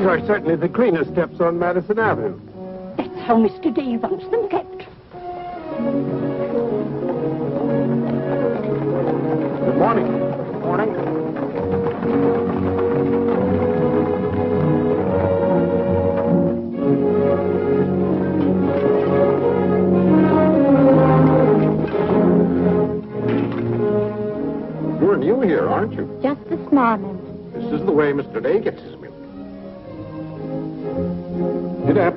are certainly the cleanest steps on Madison Avenue. That's how Mr. Dave wants them kept. Good morning. Good morning. You're new here, aren't you? Just this morning. This is the way Mr. Day gets his milk. Get up.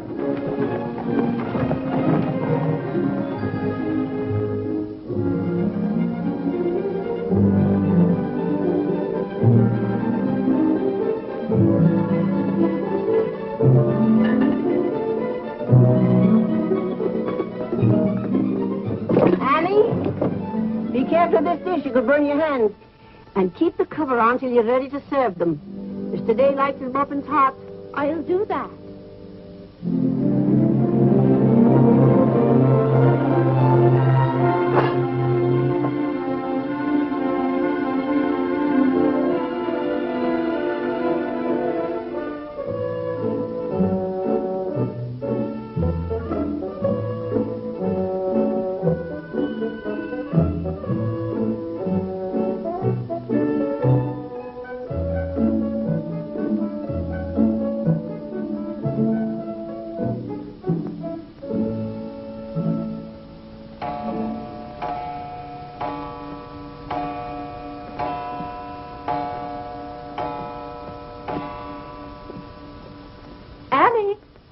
Annie, be careful of this dish. You could burn your hands. And keep the cover on till you're ready to serve them. Mr. Day likes his muffins hot. I'll do that.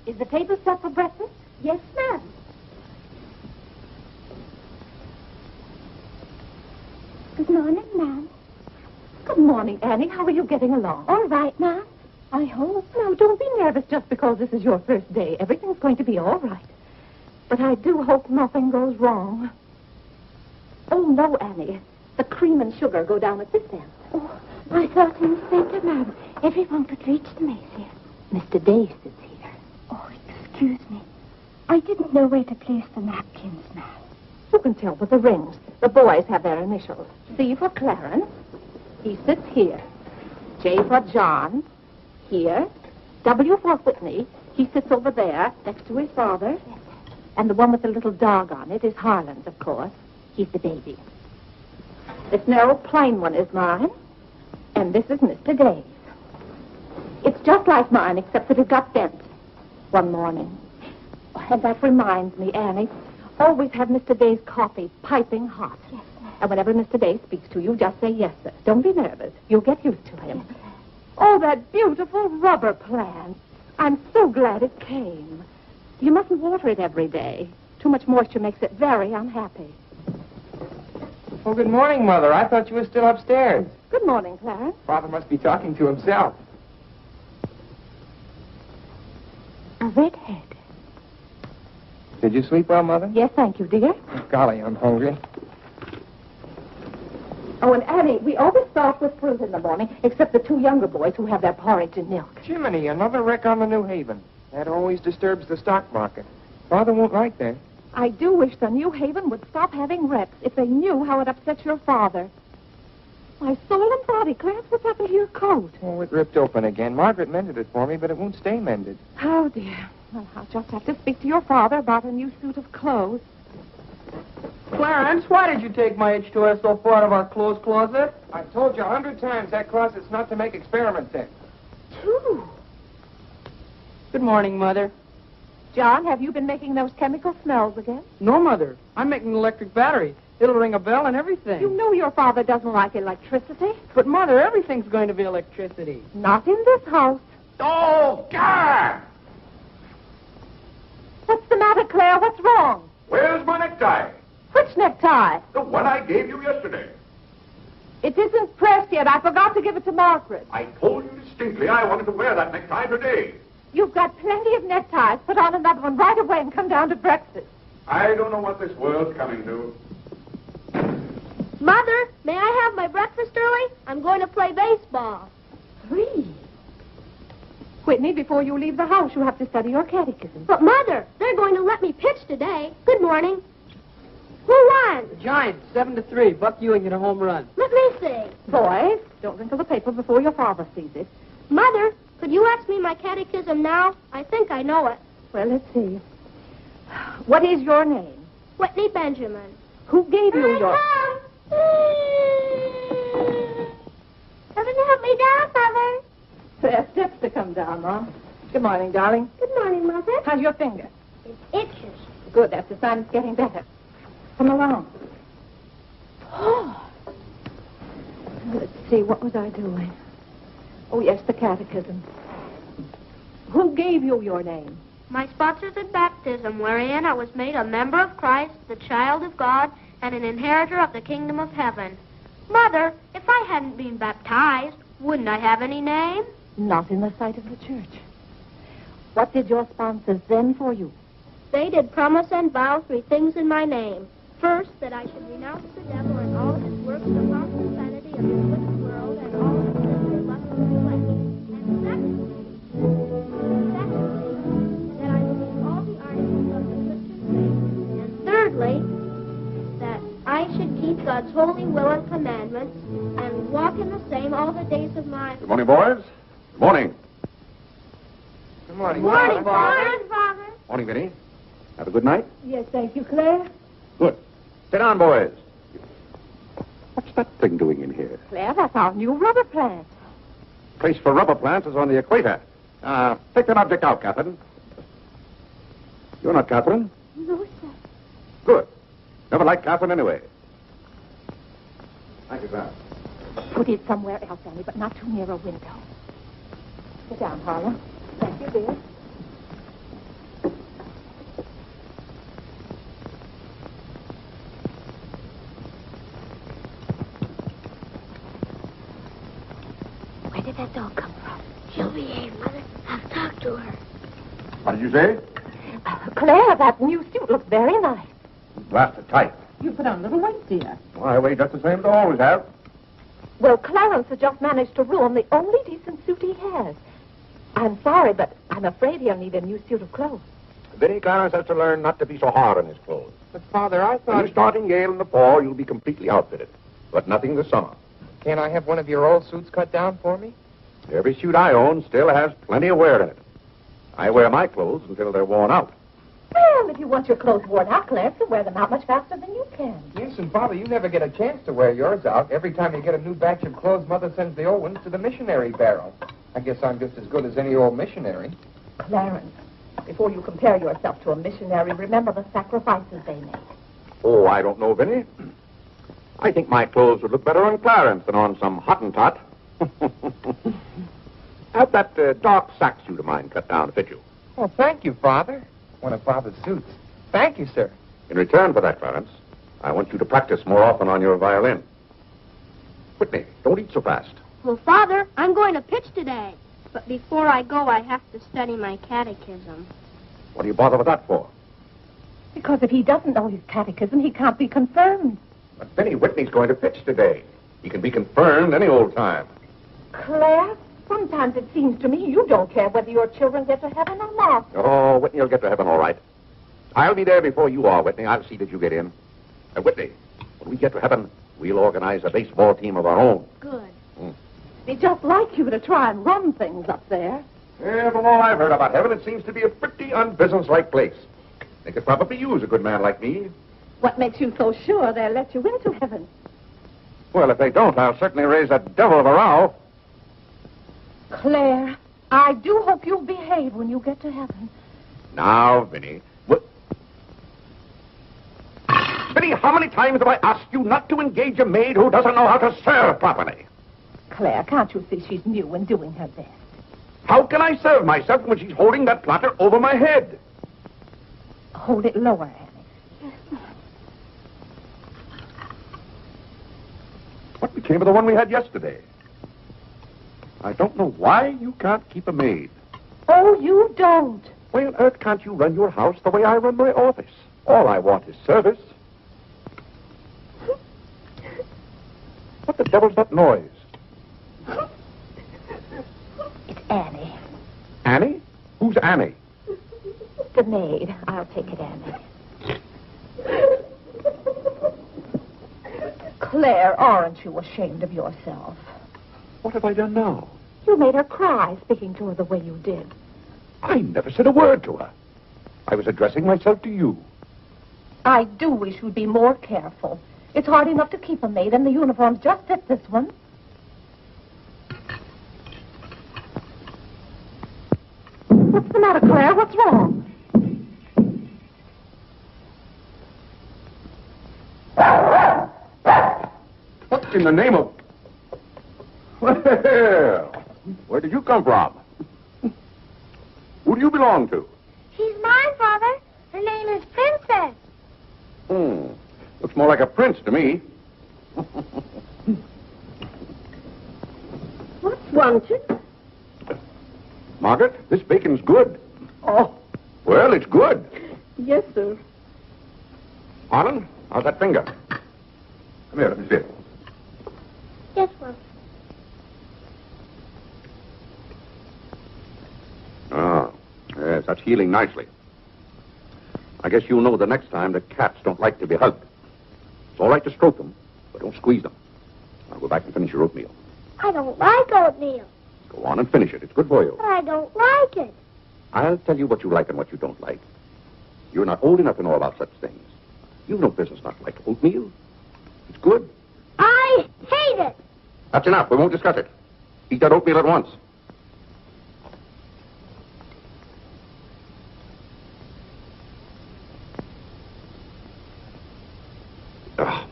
Is the table set for breakfast? Yes, ma'am. Good morning, ma'am. Good morning, Annie. How are you getting along? All right, ma'am. I hope. No, don't be nervous just because this is your first day. Everything's going to be all right. But I do hope nothing goes wrong. Oh, no, Annie. The cream and sugar go down at this end. Oh, I thought in the center, ma'am. Everyone could reach the mace. Mr. Day sits here. Oh, excuse me. I didn't know where to place the napkins, ma'am. You can tell by the rings. The boys have their initials. C for Clarence. He sits here. J for John. Here. W for Whitney. He sits over there, next to his father. And the one with the little dog on it is Harlan's, of course. He's the baby. This narrow plain one is mine. And this is Mr. Day's. It's just like mine, except that it got bent one morning. Oh, and that reminds me, Annie, always have Mr. Day's coffee piping hot. Yes, ma'am. And whenever Mr. Day speaks to you, just say yes, sir. Don't be nervous. You'll get used to him. Yes, oh, that beautiful rubber plant. I'm so glad it came. You mustn't water it every day. Too much moisture makes it very unhappy. Oh, good morning, Mother. I thought you were still upstairs. Good morning, Clarence. Father must be talking to himself. A redhead. Did you sleep well, Mother? Yes, thank you, dear. Oh, golly, I'm hungry. Oh, and Annie, we always start with fruit in the morning, except the two younger boys who have their porridge and milk. Jiminy, another wreck on the New Haven. That always disturbs the stock market. Father won't like that. I do wish the New Haven would stop having wrecks if they knew how it upsets your father. My soul and body, Clarence, what's happened to your coat? Oh, it ripped open again. Margaret mended it for me, but it won't stay mended. Oh, dear. Well, I'll just have to speak to your father about a new suit of clothes. Clarence, why did you take my H2S so far out of our clothes closet? I've told you 100 times that closet's not to make experiments in. Phew. Good morning, Mother. John, have you been making those chemical smells again? No, Mother. I'm making an electric battery. It'll ring a bell and everything. You know your father doesn't like electricity. But, Mother, everything's going to be electricity. Not in this house. Oh, God! What's the matter, Claire? What's wrong? Where's my necktie? Which necktie? The one I gave you yesterday. It isn't pressed yet. I forgot to give it to Margaret. I told you distinctly I wanted to wear that necktie today. You've got plenty of neckties. Put on another one right away and come down to breakfast. I don't know what this world's coming to. Mother, may I have my breakfast early? I'm going to play baseball. 3. Whitney, before you leave the house, you have to study your catechism. But, Mother, they're going to let me pitch today. Good morning. Who won? The Giants, 7-3. Buck Ewing hit a home run. Let me see. Boys, don't wrinkle the paper before your father sees it. Mother, Could you ask me my catechism now? I think I know it. Well, let's see. What is your name? Whitney Benjamin. Who gave you your... Doesn't help me down, Mother. There are steps to come down, Mom. Good morning, darling. Good morning, Mother. How's your finger? It itches. Good, that's a sign it's getting better. Come along. Oh. Let's see, what was I doing? Oh, yes, the catechism. Who gave you your name? My sponsors in baptism, wherein I was made a member of Christ, the child of God, and an inheritor of the kingdom of heaven. Mother, if I hadn't been baptized, wouldn't I have any name? Not in the sight of the church. What did your sponsors then for you? They did promise and vow 3 things in my name. First, that I should renounce the devil and all his works, the false insanity of this wicked world, and all his sinful lusts of the flesh. And secondly, that I believe all the articles of the Christian faith. And thirdly, that I should keep God's holy will and commandments, and walk in the same all the days of my life. Good morning, boys. Good morning. Good morning, Morning, Father. Father. Morning, Vinny. Have a good night? Yes, thank you, Claire. Good. Sit down, boys. What's that thing doing in here? Claire, that's our new rubber plant. Place for rubber plants is on the equator. Take that object out, Catherine. You're not Catherine? No, sir. Good. Never liked Catherine anyway. Thank you, sir. Put it somewhere else, Annie, but not too near a window. Sit down, Harlan. Thank you, dear. Where did that dog come from? She'll behave, Mother. I'll talk to her. What did you say? Claire, that new suit looks very nice. Blasted tight. You put on little weight, dear. Well, I weigh just the same as I always have. Well, Clarence has just managed to ruin the only decent suit he has. I'm sorry, but I'm afraid he'll need a new suit of clothes. Vinny, Clarence has to learn not to be so hard on his clothes. But, Father, I When thought... you start in Yale in the fall, you'll be completely outfitted. But nothing this summer. Can't I have one of your old suits cut down for me? Every suit I own still has plenty of wear in it. I wear my clothes until they're worn out. Well, if you want your clothes worn out, Claire can wear them out much faster than you can. Yes, and, Father, you never get a chance to wear yours out. Every time you get a new batch of clothes, Mother sends the old ones to the missionary barrel. I guess I'm just as good as any old missionary. Clarence, before you compare yourself to a missionary, remember the sacrifices they make. Oh, I don't know, Vinny. I think my clothes would look better on Clarence than on some Hottentot. Have that dark sack suit of mine cut down to fit you. Oh, thank you, Father. One of Father's suits. Thank you, sir. In return for that, Clarence, I want you to practice more often on your violin. Whitney, don't eat so fast. Well, Father, I'm going to pitch today. But before I go, I have to study my catechism. What do you bother with that for? Because if he doesn't know his catechism, he can't be confirmed. But Vinny, Whitney's going to pitch today. He can be confirmed any old time. Claire, sometimes it seems to me you don't care whether your children get to heaven or not. Oh, Whitney will get to heaven all right. I'll be there before you are, Whitney. I'll see that you get in. Whitney, when we get to heaven, we'll organize a baseball team of our own. Good. It'd be just like you to try and run things up there. Yeah, from all I've heard about heaven, it seems to be a pretty unbusinesslike place. They could probably use a good man like me. What makes you so sure they'll let you into heaven? Well, if they don't, I'll certainly raise that devil of a row. Claire, I do hope you'll behave when you get to heaven. Now, Vinny. Vinny, how many times have I asked you not to engage a maid who doesn't know how to serve properly? Claire, can't you see she's new and doing her best? How can I serve myself when she's holding that platter over my head? Hold it lower, Annie. What became of the one we had yesterday? I don't know why you can't keep a maid. Oh, you don't. Why on earth can't you run your house the way I run my office? All I want is service. What the devil's that noise? It's Annie. Annie? Who's Annie? The maid. I'll take it, Annie. Claire, aren't you ashamed of yourself? What have I done now? You made her cry speaking to her the way you did. I never said a word to her. I was addressing myself to you. I do wish you'd be more careful. It's hard enough to keep a maid, and the uniforms just fit this one. What's the matter, Claire? What's wrong? What in the name of... Well, where did you come from? Who do you belong to? She's mine, Father. Her name is Princess. Looks more like a prince to me. What's wanted? Margaret, this bacon's good. Oh, Well, it's good. yes, sir. Harlan, how's that finger? Come here, let me see it. Yes, Father. Ah, yes, that's healing nicely. I guess you'll know the next time that cats don't like to be hugged. It's all right to stroke them, but don't squeeze them. Now go back and finish your oatmeal. I don't like oatmeal. Go on and finish it. It's good for you. But I don't like it. I'll tell you what you like and what you don't like. You're not old enough to know about such things. You've no business not to like oatmeal. It's good. I hate it. That's enough. We won't discuss it. Eat that oatmeal at once. Ugh.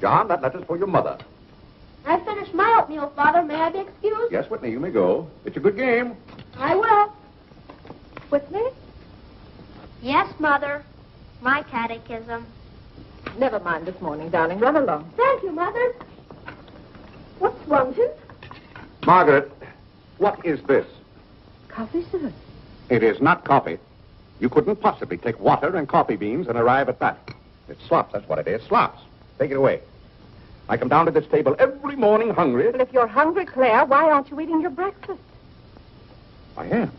John, that letter's for your mother. I finished my oatmeal, Father. May I be excused? Yes, Whitney, you may go. It's a good game. I will. Whitney? Yes, Mother. My catechism. Never mind this morning, darling. Run along. Thank you, Mother. What's wanted? Margaret, what is this? Coffee, sir. It is not coffee. You couldn't possibly take water and coffee beans and arrive at that. It's slops, that's what it is. Slops. Take it away. I come down to this table every morning hungry. Well, if you're hungry, Claire, why aren't you eating your breakfast? I am.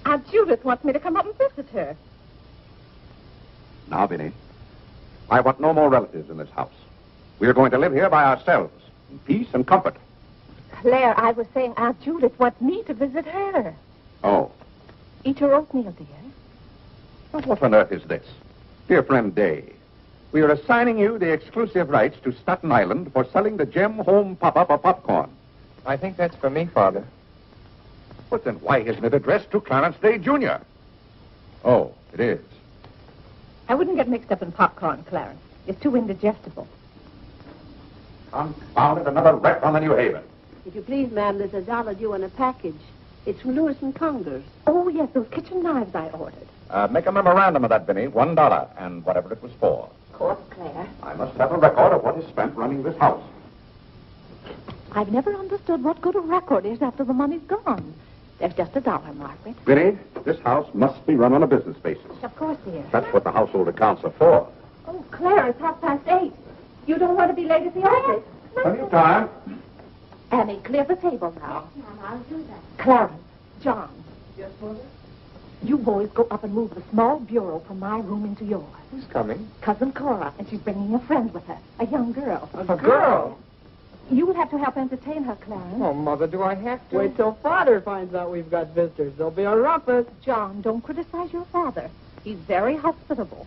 Aunt Judith wants me to come up and visit her. Now, Vinny, I want no more relatives in this house. We are going to live here by ourselves, in peace and comfort. Claire, I was saying Aunt Judith wants me to visit her. Oh. Eat your oatmeal, dear. Now, what on earth is this? Dear friend Day, we are assigning you the exclusive rights to Staten Island for selling the Gem Home Pop-Up of popcorn. I think that's for me, Father. But then why isn't it addressed to Clarence Day, Jr.? Oh, it is. I wouldn't get mixed up in popcorn, Clarence. It's too indigestible. Confounded, another wreck on the New Haven. If you please, ma'am, there's $1 due on a package. It's from Lewis and Congers. Oh, yes, those kitchen knives I ordered. Make a memorandum of that, Vinny. $1, and whatever it was for. Of course, Claire. I must have a record of what is spent running this house. I've never understood what good a record is after the money's gone. There's just $1, Margaret. Vinny, this house must be run on a business basis. Of course, dear. That's what the household accounts are for. Oh, Claire, it's 8:30. You don't want to be late at the office. Plenty of time. Annie, clear the table now. Yes, Mom, I'll do that. Clarence, John, Yes, Mother? you boys go up and move the small bureau from my room into yours. Who's coming? Cousin Cora, and she's bringing a friend with her, a young girl. A girl? You will have to help entertain her, Clarence. Oh, Mother, do I have to? Wait till Father finds out we've got visitors. There'll be a rumpus. John, don't criticize your father. He's very hospitable.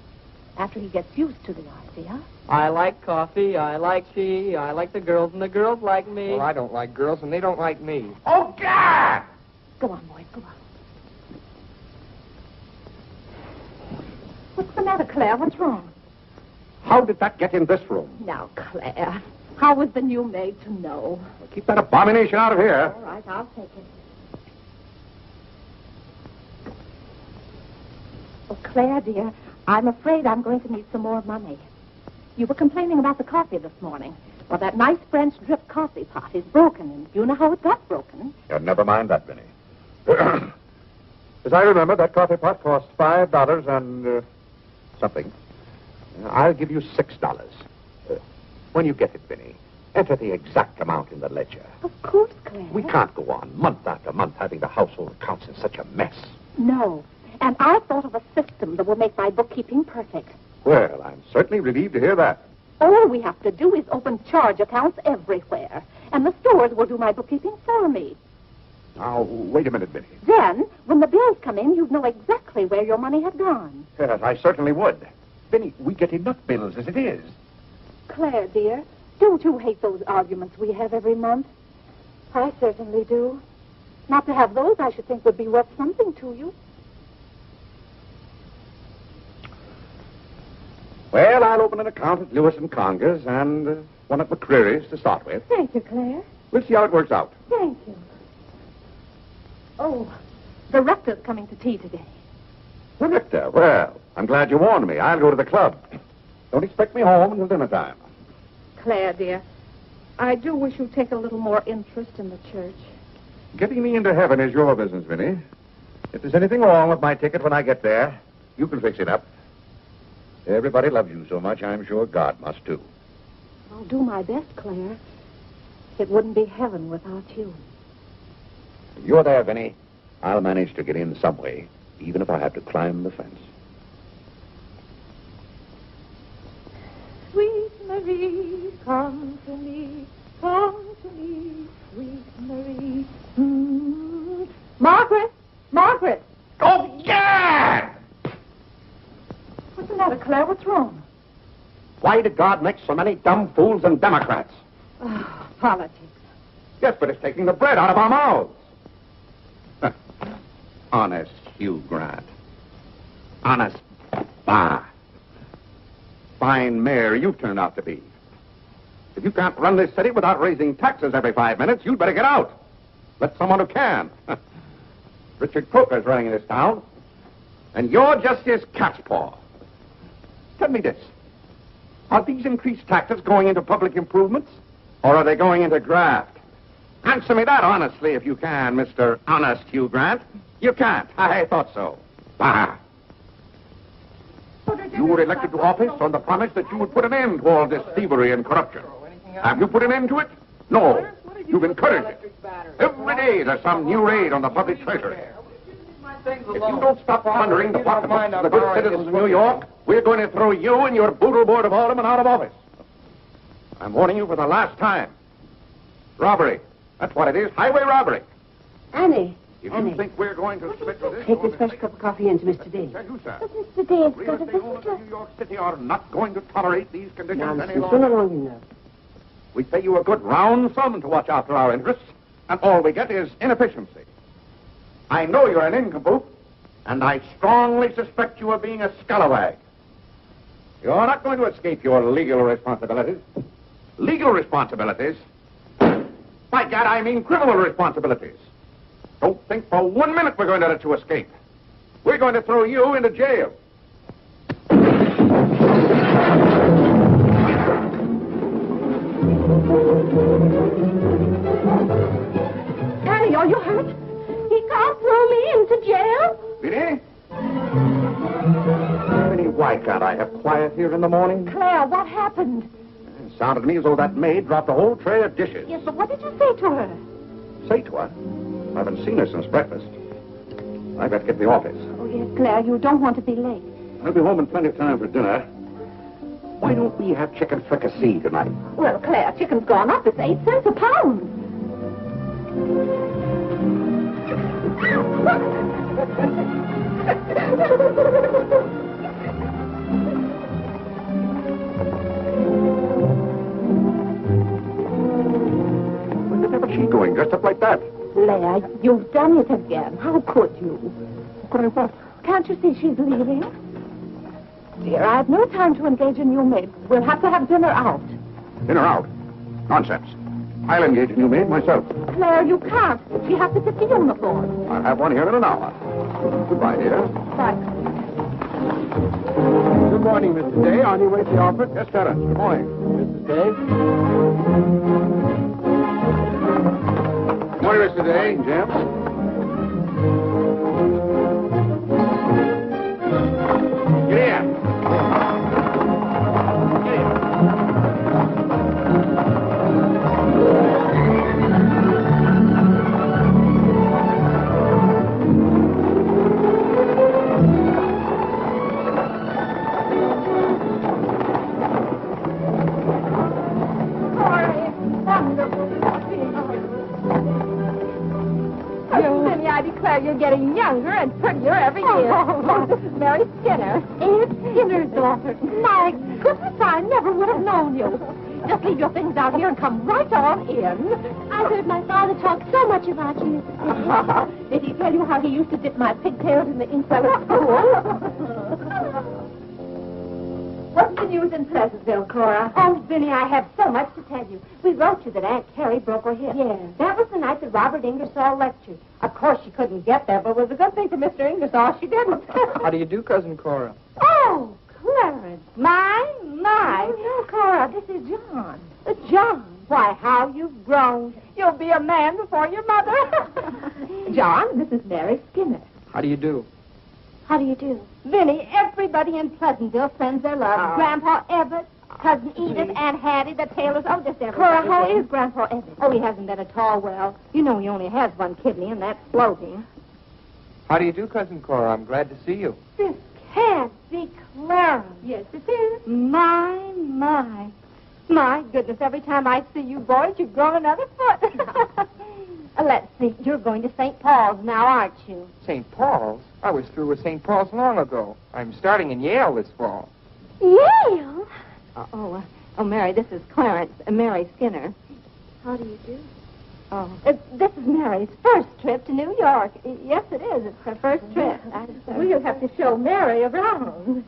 After he gets used to the idea. I like coffee. I like tea. I like the girls, and the girls like me. Well, I don't like girls, and they don't like me. Oh, God! Go on, boys, go on. What's the matter, Claire? What's wrong? How did that get in this room? Now, Claire, how was the new maid to know? Well, keep that abomination out of here. All right, I'll take it. Oh, Claire, dear, I'm afraid I'm going to need some more money. You were complaining about the coffee this morning. Well, that nice French drip coffee pot is broken, and you know how it got broken. Never mind that, Vinny. As I remember, that coffee pot cost $5 and something. I'll give you $6. When you get it, Vinny, enter the exact amount in the ledger. Of course, Claire. We can't go on month after month having the household accounts in such a mess. No. And I thought of a system that will make my bookkeeping perfect. Well, I'm certainly relieved to hear that. All we have to do is open charge accounts everywhere. And the stores will do my bookkeeping for me. Now, wait a minute, Vinny. Then, when the bills come in, you'd know exactly where your money had gone. Yes, I certainly would. Vinny, we get enough bills as it is. Claire, dear, don't you hate those arguments we have every month? I certainly do. Not to have those, I should think, would be worth something to you. Well, I'll open an account at Lewis and Conger's and one at McCreary's to start with. Thank you, Claire. We'll see how it works out. Thank you. Oh, the rector's coming to tea today. The rector? Well, I'm glad you warned me. I'll go to the club. Don't expect me home until dinner time. Claire, dear, I do wish you'd take a little more interest in the church. Getting me into heaven is your business, Vinny. If there's anything wrong with my ticket when I get there, you can fix it up. Everybody loves you so much, I'm sure God must too. I'll do my best, Claire. It wouldn't be heaven without you. If you're there, Vinny, I'll manage to get in some way, even if I have to climb the fence. Sweet Marie, come to me, sweet Marie. Margaret! Margaret! Oh, yeah! What's the matter, Claire? What's wrong? Why did God make so many dumb fools and Democrats? Oh, politics. Yes, but it's taking the bread out of our mouths. Honest Hugh Grant. Honest Bah. Fine mayor you turned out to be. If you can't run this city without raising taxes every 5 minutes, you'd better get out. Let someone who can. Richard Croker's running this town, and you're just his cat's paw. Tell me this. Are these increased taxes going into public improvements, or are they going into graft? Answer me that honestly if you can, Mr. Honest Hugh Grant. You can't. I thought so. Bah. You were elected to office on the promise that you would put an end to all this thievery and corruption. Have you put an end to it? No. You've encouraged it. Every day there's some new raid on the public treasury. If you don't stop plundering the pocketbooks of the good citizens of New York, we're going to throw you and your boodle board of aldermen out of office. I'm warning you for the last time. Robbery. That's what it is. Highway robbery. Annie. If Annie. you think we're going to submit to this... Take this fresh cup of coffee in to Mr. Day. Tell you, sir. But Mr. Day, it's Real got a estate owners visitor. of New York City are not going to tolerate these conditions any Nonsense. longer. Run along enough. We pay you a good round sum to watch after our interests, and all we get is inefficiency. I know you're an nincompoop, and I strongly suspect you of being a scalawag. You're not going to escape your legal responsibilities. Legal responsibilities? By God, I mean criminal responsibilities. Don't think for 1 minute we're going to let you escape. We're going to throw you into jail. Annie, are you hurt? He can't throw me into jail. Vinny? Vinny, why can't I have quiet here in the morning? Claire, what happened? It sounded to me as though that maid dropped a whole tray of dishes. Yes, but what did you say to her? Say to her? I haven't seen her since breakfast. I better get to the office. Oh, yes, Claire, you don't want to be late. I'll be home in plenty of time for dinner. Why don't we have chicken fricassee tonight? Well, Claire, chicken's gone up. It's 8 cents a pound. Where the devil's she going, dressed up like that? Claire, you've done it again. How could you? Could I what? Can't you see she's leaving? Dear, I've no time to engage a new maid. We'll have to have dinner out. Dinner out? Nonsense. I'll engage a new maid myself. Claire, you can't. She has to fit the uniform. I'll have one here in an hour. Goodbye, dear. Bye. Good morning, Mr. Day. On your way to the office? Yes, Clarence. Good morning. Mrs. Day? Good morning, Mr. Day. Jim? Get in. Get in. Vinny, I declare you're getting younger and prettier every year. Oh, Mary Skinner. Aunt Skinner's daughter. My goodness, I never would have known you. Just leave your things out here and come right on in. I heard my father talk so much about you, Mrs. Skinner. Did he tell you how he used to dip my pigtails in the inkwell at school? What's the news in Pleasantville, Cora? Oh, Vinny, I have so much to tell you. We wrote you that Aunt Carrie broke her hip. Yes. That was the night that Robert Ingersoll lectured. Of course, she couldn't get there, but It was a good thing for Mr. Ingersoll she didn't. How do you do, Cousin Cora? Oh, Clarence. My. No, Cora, this is John. John, why, how you've grown. You'll be a man before your mother. John, this is Mary Skinner. How do you do? How do you do? Vinny, everybody in Pleasantville sends their love. Oh. Grandpa Everett, Cousin Edith, Aunt Hattie, the Taylors, oh, just everybody. Cora, how is Grandpa Everett? Oh, he hasn't done at all well. You know he only has one kidney, and that's floating. How do you do, Cousin Cora? I'm glad to see you. This can't be Clarence. Yes, it is. My. My goodness, every time I see you boys, you've grown another foot. Let's see, you're going to St. Paul's now, aren't you? St. Paul's? I was through with St. Paul's long ago. I'm starting in Yale this fall. Yale? Oh, Mary, this is Clarence, Mary Skinner. How do you do? Oh, this is Mary's first trip to New York. Yes, it is. It's her first trip. We'll have to show Mary around.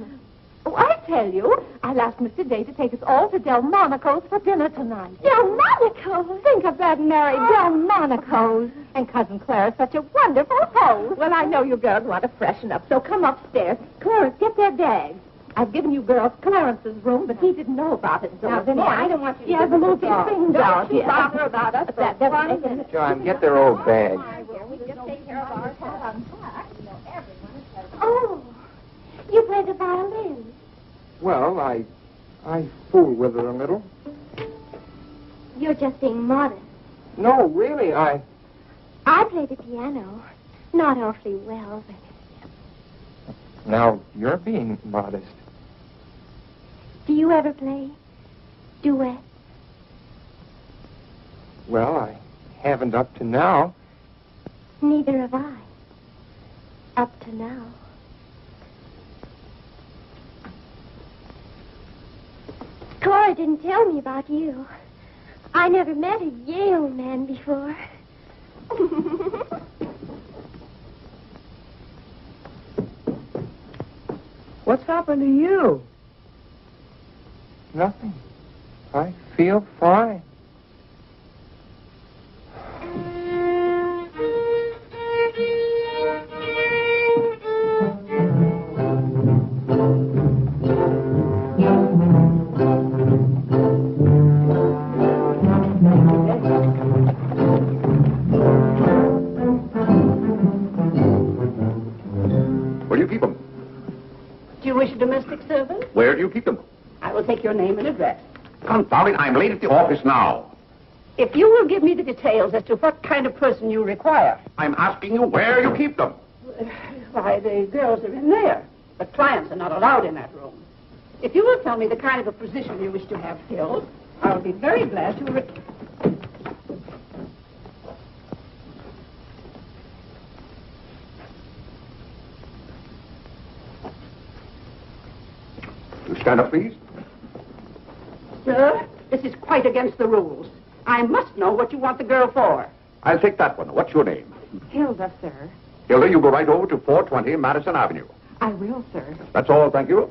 Oh, I tell you, I'll ask Mr. Day to take us all to Delmonico's for dinner tonight. Delmonico's? Think of that, Mary. Delmonico's. And Cousin Clara's such a wonderful host. Well, I know you girls want to freshen up, so come upstairs. Clarence, get their bags. I've given you girls Clarence's room, but he didn't know about it. So Now, Vinny, I don't want you to... Yeah, the little thing down here. bother about us. That's it. John, get their old bags. Oh, you play the violin. Well, I fool with it a little. You're just being modest. No, really, I play the piano. Not awfully well, but... Now, you're being modest. Do you ever play duets? Well, I haven't up to now. Neither have I. Up to now. Cora didn't tell me about you. I never met a Yale man before. What's happened to you? Nothing. I feel fine. Where do you keep them? Do you wish a domestic servant? Where do you keep them? I will take your name and address. Confound it, I'm late at the office now. If you will give me the details as to what kind of person you require. I'm asking you where you keep them. Why, the girls are in there. But clients are not allowed in that room. If you will tell me the kind of a position you wish to have filled, I will be very glad to... You stand up, please. Sir, this is quite against the rules. I must know what you want the girl for. I'll take that one. What's your name? Hilda, sir. Hilda, you go right over to 420 Madison Avenue. I will, sir. That's all, thank you.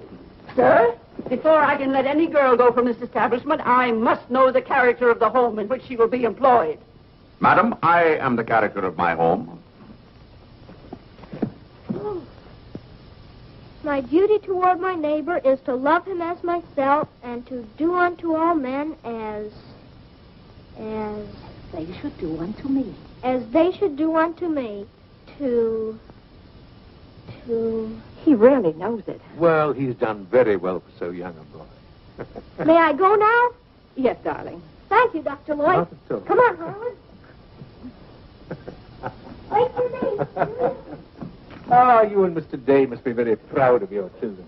Sir, before I can let any girl go from this establishment, I must know the character of the home in which she will be employed. Madam, I am the character of my home. My duty toward my neighbor is to love him as myself and to do unto all men as They should do unto me. as they should do unto me. To He really knows it. Well, he's done very well for so young a boy. May I go now? Yes, darling. Thank you, Dr. Lloyd. Not at all. Come on, Howard. Wait for me. Ah, you and Mr. Day must be very proud of your children.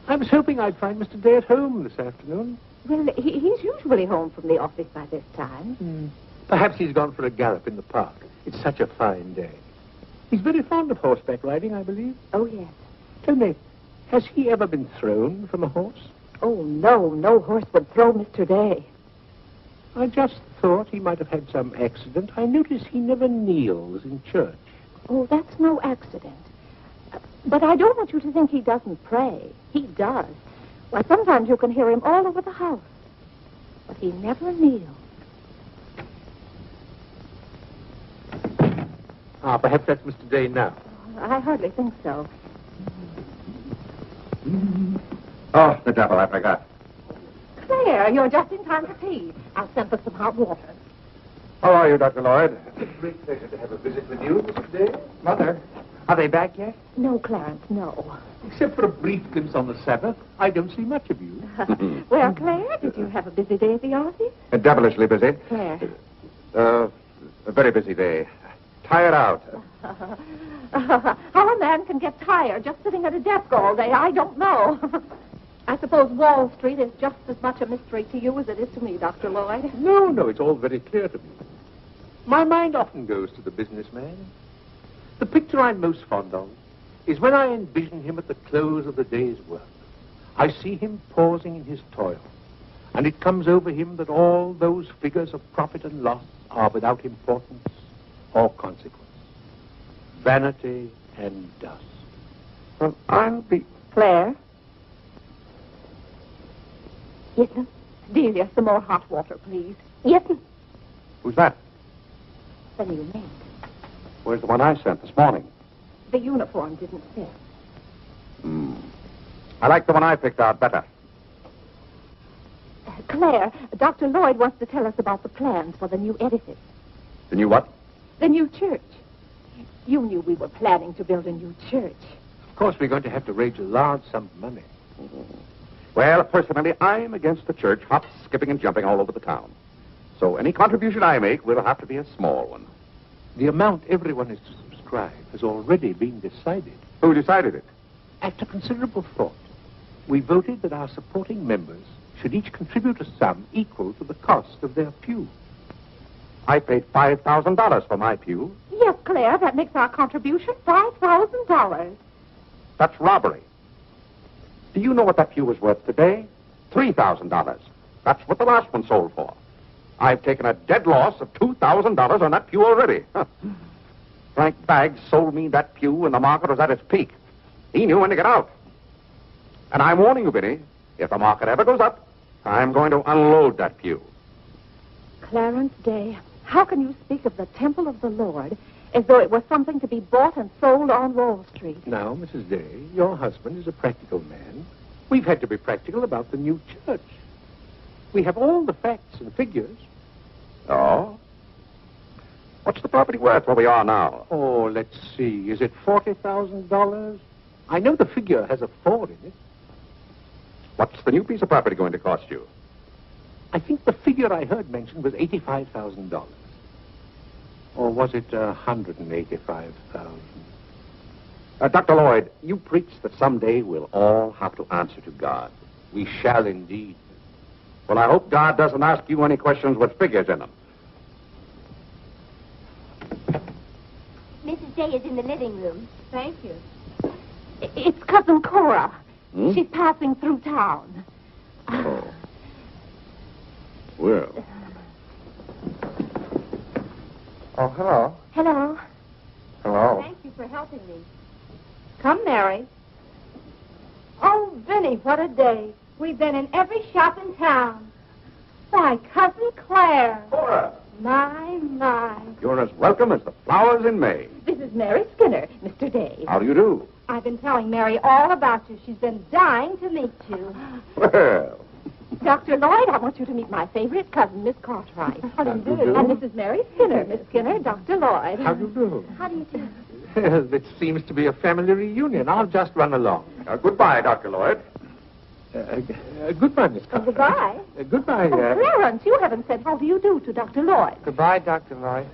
I was hoping I'd find Mr. Day at home this afternoon. Well, he's usually home from the office by this time. Perhaps he's gone for a gallop in the park. It's such a fine day. He's very fond of horseback riding, I believe. Oh, yes. Tell me, has he ever been thrown from a horse? Oh, no horse would throw Mr. Day. I just thought he might have had some accident. I notice he never kneels in church. Oh, that's no accident. But I don't want you to think he doesn't pray. He does. Why, sometimes you can hear him all over the house. But he never kneels. Perhaps that's Mr. Day now. I hardly think so. Oh, the devil, I forgot. Claire, you're just in time for tea. I'll send for some hot water. How are you, Dr. Lloyd? It's a great pleasure to have a visit with you, Mr. Day. Mother, are they back yet? No, Clarence, no. Except for a brief glimpse on the Sabbath, I don't see much of you. Well, Claire, did you have a busy day at the office? Devilishly busy. Claire. A very busy day. Tired out. How a man can get tired just sitting at a desk all day, I don't know. I suppose Wall Street is just as much a mystery to you as it is to me, Dr. Lloyd. No, it's all very clear to me. My mind often goes to the businessman. The picture I'm most fond of is when I envision him at the close of the day's work. I see him pausing in his toil, and it comes over him that all those figures of profit and loss are without importance or consequence. Vanity and dust. Well, I'll be... Claire? Yes, ma'am. Delia, some more hot water, please. Yes, ma'am. Who's that? The new maid. Where's the one I sent this morning? The uniform didn't fit. I like the one I picked out better. Claire, Dr. Lloyd wants to tell us about the plans for the new edifice. The new what? The new church. You knew we were planning to build a new church. Of course, we're going to have to raise a large sum of money. Well, personally, I'm against the church hopping, skipping, and jumping all over the town. So any contribution I make will have to be a small one. The amount everyone is to subscribe has already been decided. Who decided it? After considerable thought, we voted that our supporting members should each contribute a sum equal to the cost of their pew. I paid $5,000 for my pew. Yes, Claire, that makes our contribution $5,000. That's robbery. Do you know what that pew was worth today? $3,000. That's what the last one sold for. I've taken a dead loss of $2,000 on that pew already. Frank Baggs sold me that pew when the market was at its peak. He knew when to get out. And I'm warning you, Vinny, if the market ever goes up, I'm going to unload that pew. Clarence Day, how can you speak of the temple of the Lord as though it was something to be bought and sold on Wall Street? Now, Mrs. Day, your husband is a practical man. We've had to be practical about the new church. We have all the facts and figures. Oh? What's the property worth where we are now? Oh, let's see. Is it $40,000? I know the figure has a 4 in it. What's the new piece of property going to cost you? I think the figure I heard mentioned was $85,000. Or was it $185,000? Dr. Lloyd, you preached that someday we'll all have to answer to God. We shall indeed. Well, I hope God doesn't ask you any questions with figures in them. Mrs. Day is in the living room. Thank you. It's Cousin Cora. Hmm? She's passing through town. Oh. Well. Oh, hello. Hello. Hello. Thank you for helping me. Come, Mary. Oh, Vinny, what a day. We've been in every shop in town. Why, Cousin Claire. Cora, My. you're as welcome as the flowers in May. This is Mary Skinner, Mr. Day. How do you do? I've been telling Mary all about you. She's been dying to meet you. Well. Dr. Lloyd, I want you to meet my favorite cousin, Miss Cartwright. How do you do? And this is Mary Skinner, Miss Skinner, Dr. Lloyd. How do you do? How do you do? Well, it seems to be a family reunion. I'll just run along. Goodbye, Dr. Lloyd. Goodbye, Miss Carter. Goodbye. Goodbye. Oh, Clarence, you haven't said how do you do to Dr. Lloyd. Goodbye, Dr. Lloyd.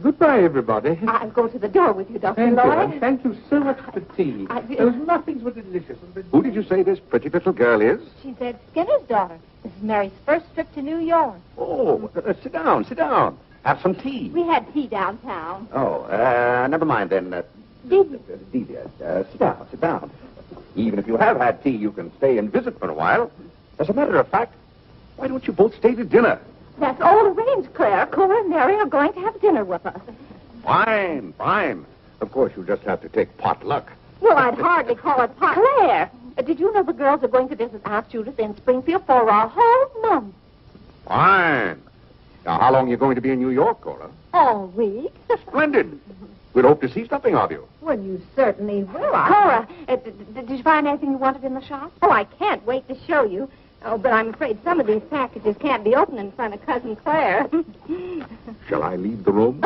Goodbye, everybody. I'll go to the door with you, Dr. Thank you, Lloyd. and thank you so much for tea. Those muffins were delicious. Who did you say this pretty little girl is? She's Ed Skinner's daughter. This is Mary's first trip to New York. Oh, sit down, sit down. have some tea. We had tea downtown. Oh, never mind then. Did you? Delia, sit down, sit down. Even if you have had tea, you can stay and visit for a while. As a matter of fact, why don't you both stay to dinner? That's all arranged, Claire. Cora and Mary are going to have dinner with us. Fine, fine. Of course, you just have to take potluck. Well, I'd hardly call it pot. Claire, did you know the girls are going to visit Aunt Judith in Springfield for a whole month? Fine. Now, how long are you going to be in New York, Cora? All week. Splendid. We'll hope to see something of you. Well, you certainly will. Cora, did you find anything you wanted in the shop? Oh, I can't wait to show you. Oh, but I'm afraid some of these packages can't be opened in front of Cousin Claire. Shall I leave the room?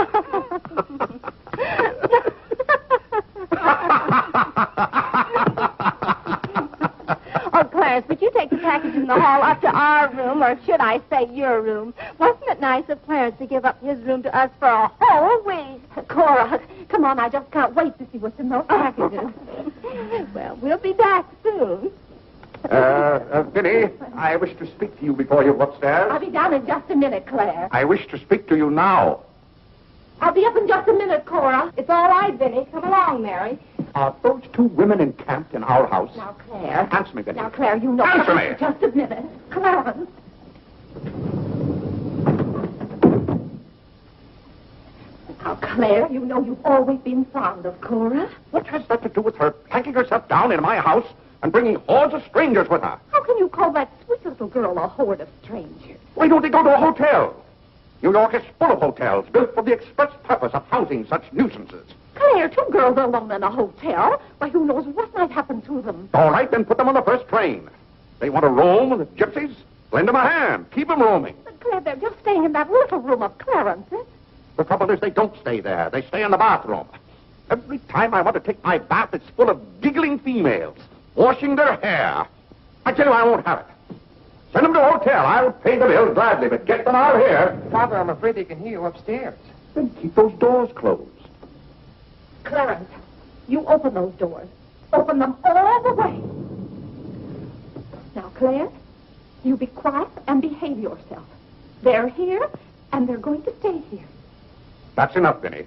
Oh, Clarence, would you take the package in the hall up to our room, or should I say your room? Wasn't it nice of Clarence to give up his room to us for a whole week? Cora, come on, I just can't wait to see what's in those packages. Well, we'll be back soon. Vinny, I wish to speak to you before you go upstairs. I'll be down in just a minute, Claire. I wish to speak to you now. I'll be up in just a minute, Cora. It's all right, Vinny. Come along, Mary. Are those two women encamped in our house? Now, Claire. Answer me, Vinny. Now, Claire, you know... Answer me! Just a minute. Clarence. Now, Claire, you know you've always been fond of Cora. What has that to do with her planking herself down in my house and bringing hordes of strangers with her? How can you call that sweet little girl a horde of strangers? Why don't they go to a hotel? New York is full of hotels built for the express purpose of housing such nuisances. Claire, two girls alone in a hotel? Why, who knows what might happen to them? All right, then put them on the first train. They want to roam with the gypsies? Lend them a hand. Keep them roaming. But, Claire, they're just staying in that little room of Clarence's. The trouble is they don't stay there. They stay in the bathroom. Every time I want to take my bath, it's full of giggling females, washing their hair. I tell you, I won't have it. Send them to a hotel. I'll pay the bill gladly, but get them out of here. Father, I'm afraid they can hear you upstairs. Then keep those doors closed. Clarence, you open those doors. Open them all the way. Now, Claire, you be quiet and behave yourself. They're here, and they're going to stay here. That's enough, Vinny.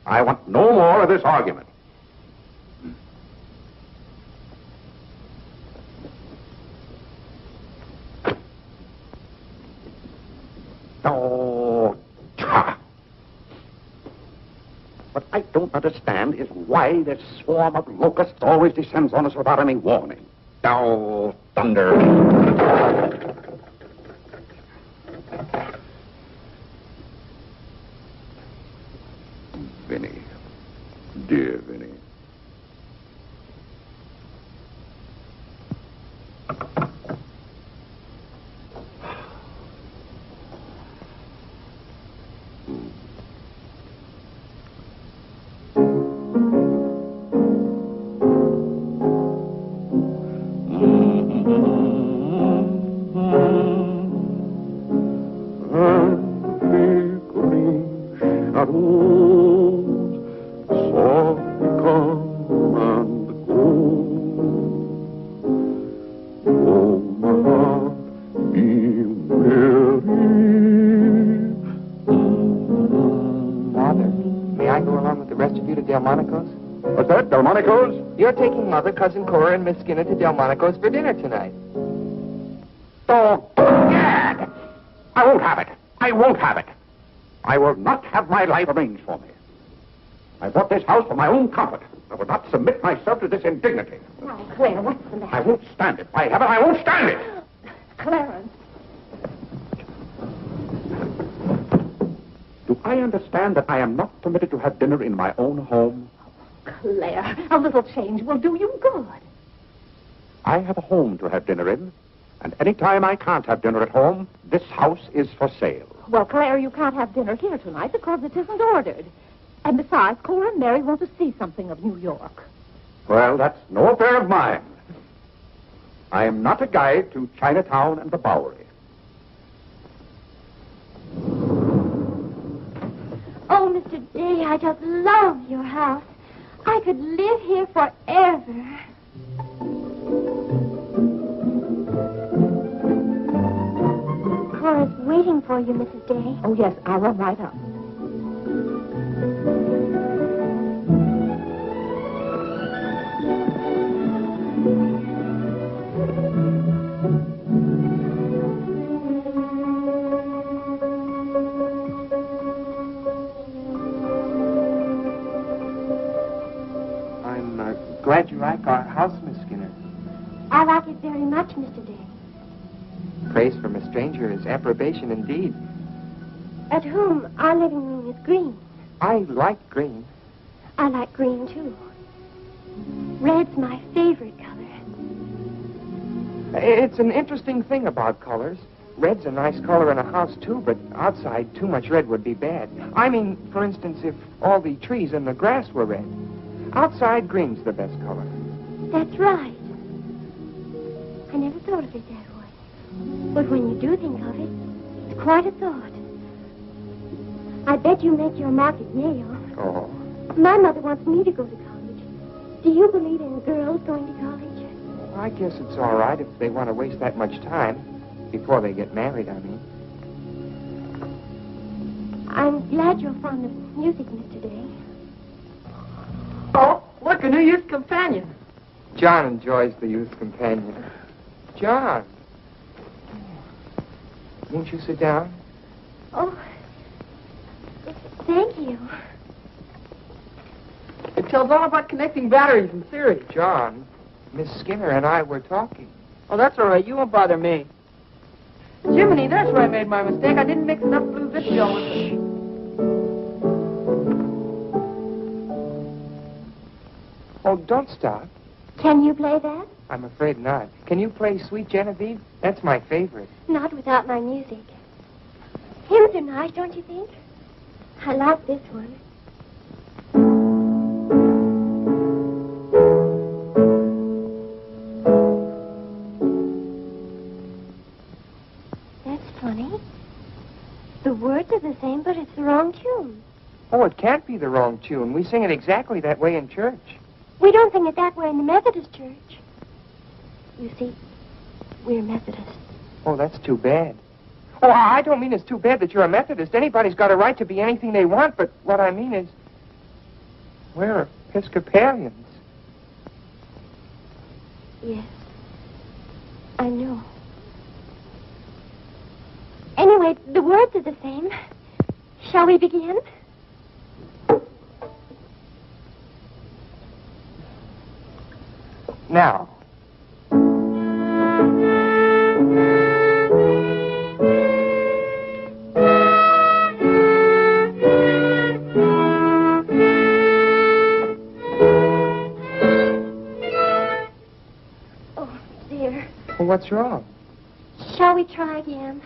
I want no more of this argument. Oh, what I don't understand is why this swarm of locusts always descends on us without any warning. Oh, thunder. Vinny. Dear Vinny. What's that, Delmonico's? You're taking Mother, Cousin Cora, and Miss Skinner to Delmonico's for dinner tonight. Oh, Gad! I won't have it. I won't have it. I will not have my life arranged for me. I bought this house for my own comfort. I will not submit myself to this indignity. Now, Claire, what's the matter? I won't stand it. By heaven, I won't stand it. Clarence. Do I understand that I am not permitted to have dinner in my own home? Claire, a little change will do you good. I have a home to have dinner in, and any time I can't have dinner at home, this house is for sale. Well, Claire, you can't have dinner here tonight because it isn't ordered. And besides, Cora and Mary want to see something of New York. Well, that's no affair of mine. I am not a guide to Chinatown and the Bowery. Oh, Mr. Day, I just love your house. I could live here forever. Cora's waiting for you, Mrs. Day. Oh, yes, I'll run right up. Glad you like our house, Miss Skinner. I like it very much, Mr. Day. Praise from a stranger is approbation indeed. At home, our living room is green. I like green. I like green, too. Red's my favorite color. It's an interesting thing about colors. Red's a nice color in a house, too, but outside, too much red would be bad. I mean, for instance, if all the trees and the grass were red. Outside, green's the best color. That's right. I never thought of it that way. But when you do think of it, it's quite a thought. I bet you make your mark at Yale. Oh. My mother wants me to go to college. Do you believe in girls going to college? Well, I guess it's all right if they want to waste that much time. Before they get married, I mean. I'm glad you're fond of music, Mr. Day. Oh, look, a new youth companion. John enjoys the youth companion. John. Won't you sit down? Oh, thank you. It tells all about connecting batteries in series. John, Miss Skinner and I were talking. Oh, that's all right. You won't bother me. Jiminy, that's where I made my mistake. I didn't mix enough blue vitriol with it. Oh, don't stop. Can you play that? I'm afraid not. Can you play Sweet Genevieve? That's my favorite. Not without my music. Hymns are nice, don't you think? I like this one. The words are the same, but it's the wrong tune. Oh, it can't be the wrong tune. We sing it exactly that way in church. We don't sing it that way in the Methodist church. You see, we're Methodists. Oh, that's too bad. Oh, I don't mean it's too bad that you're a Methodist. Anybody's got a right to be anything they want, but what I mean is, we're Episcopalians. Yes, I know. Anyway, the words are the same. Shall we begin? Now. Oh, dear. Well, what's wrong? Shall we try again?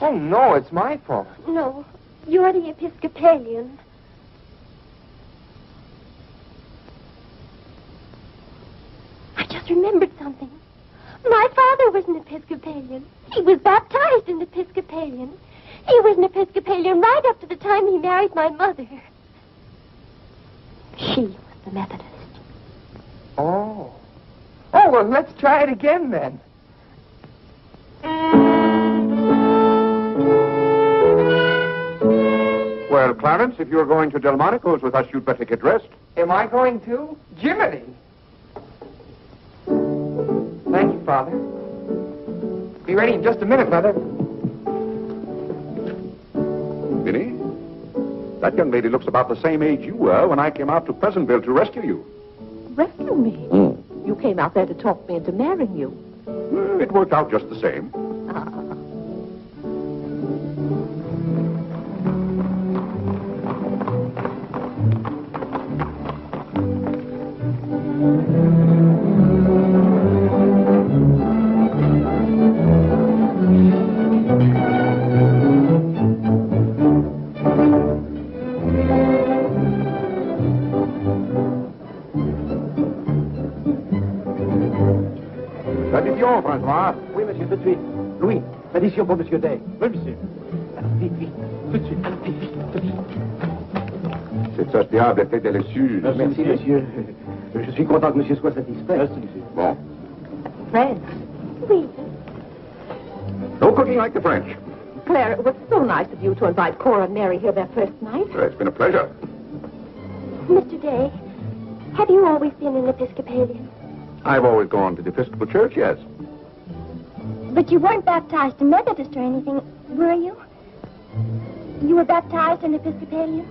Oh, no, it's my fault. No, you're the Episcopalian. I just remembered something. My father was an Episcopalian. He was baptized an Episcopalian. He was an Episcopalian right up to the time he married my mother. She was the Methodist. Oh. Oh, well, let's try it again, then. Well, Clarence, if you're going to Delmonico's with us, you'd better get dressed. Am I going to? Jiminy! Thank you, Father. Be ready in just a minute, Mother. Vinny, that young lady looks about the same age you were when I came out to Pleasantville to rescue you. Rescue me? You came out there to talk me into marrying you. It worked out just the same. L'addition, François. Oui, monsieur, tout de suite. Louis, l'addition pour monsieur Day. Oui, monsieur. Alors, vite, vite, tout de suite. Alors, vite, vite, tout de suite. Cette sauce diable était délicieuse. Merci, monsieur. Je suis content que monsieur soit satisfait. Merci, monsieur. Bon. Fred. Oui. No cooking like the French. Claire, it was so nice of you to invite Cora and Mary here their first night. It's been a pleasure. Mr. Day, have you always been an Episcopalian? I've always gone to the Episcopal Church, yes. But you weren't baptized in Methodist or anything, were you? You were baptized in Episcopalian?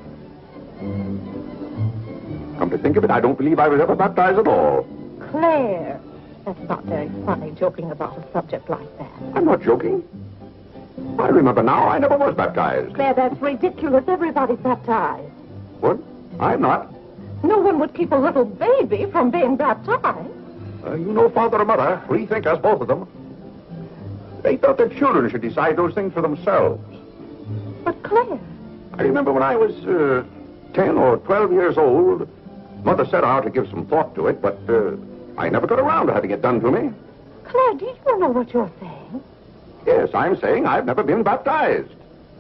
Come to think of it, I don't believe I was ever baptized at all. Claire, that's not very funny, joking about a subject like that. I'm not joking. I remember now, I never was baptized. Claire, that's ridiculous. Everybody's baptized. What? I'm not. No one would keep a little baby from being baptized. You know father or mother, free thinkers, both of them. They thought their children should decide those things for themselves. But Claire... I remember when I was 10 or 12 years old, Mother set out to give some thought to it, but I never got around to having it done to me. Claire, do you know what you're saying? Yes, I'm saying I've never been baptized.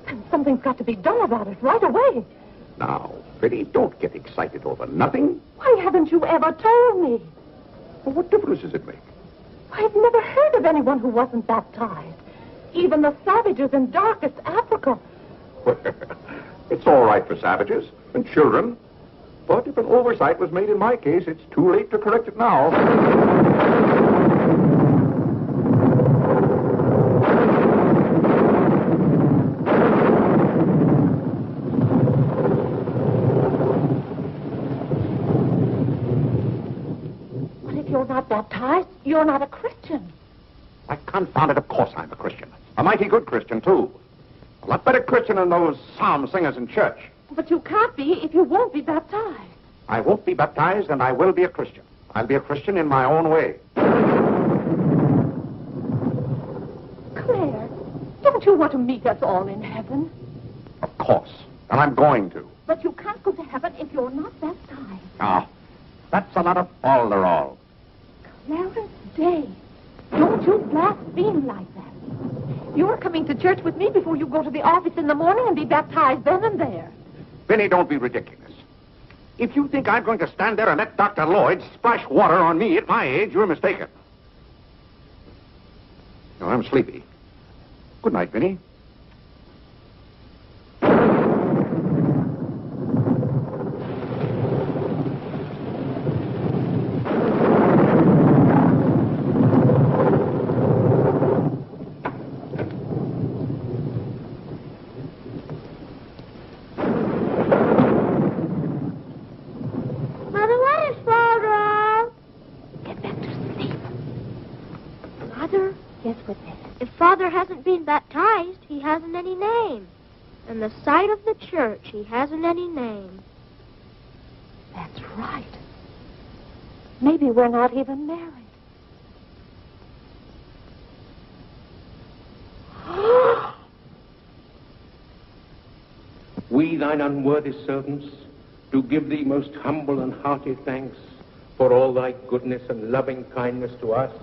Then something's got to be done about it right away. Now, Biddy, don't get excited over nothing. Why haven't you ever told me? Well, what difference does it make? I've never heard of anyone who wasn't baptized. Even the savages in darkest Africa. It's all right for savages and children. But if an oversight was made in my case, it's too late to correct it now. But if you're not baptized, you're not a Christian. Why, confound it, of course I'm a Christian. A mighty good Christian, too. A lot better Christian than those psalm singers in church. But you can't be if you won't be baptized. I won't be baptized, and I will be a Christian. I'll be a Christian in my own way. Claire, don't you want to meet us all in heaven? Of course. And I'm going to. But you can't go to heaven if you're not baptized. Ah, that's a lot of falderall. Clarence Day, don't you blaspheme like that. You're coming to church with me before you go to the office in the morning and be baptized then and there. Vinny, don't be ridiculous. If you think I'm going to stand there and let Dr. Lloyd splash water on me at my age, you're mistaken. No, I'm sleepy. Good night, Vinny. Father hasn't been baptized, he hasn't any name. In the sight of the church, he hasn't any name. That's right. Maybe we're not even married. We, thine unworthy servants, do give thee most humble and hearty thanks for all thy goodness and loving kindness to us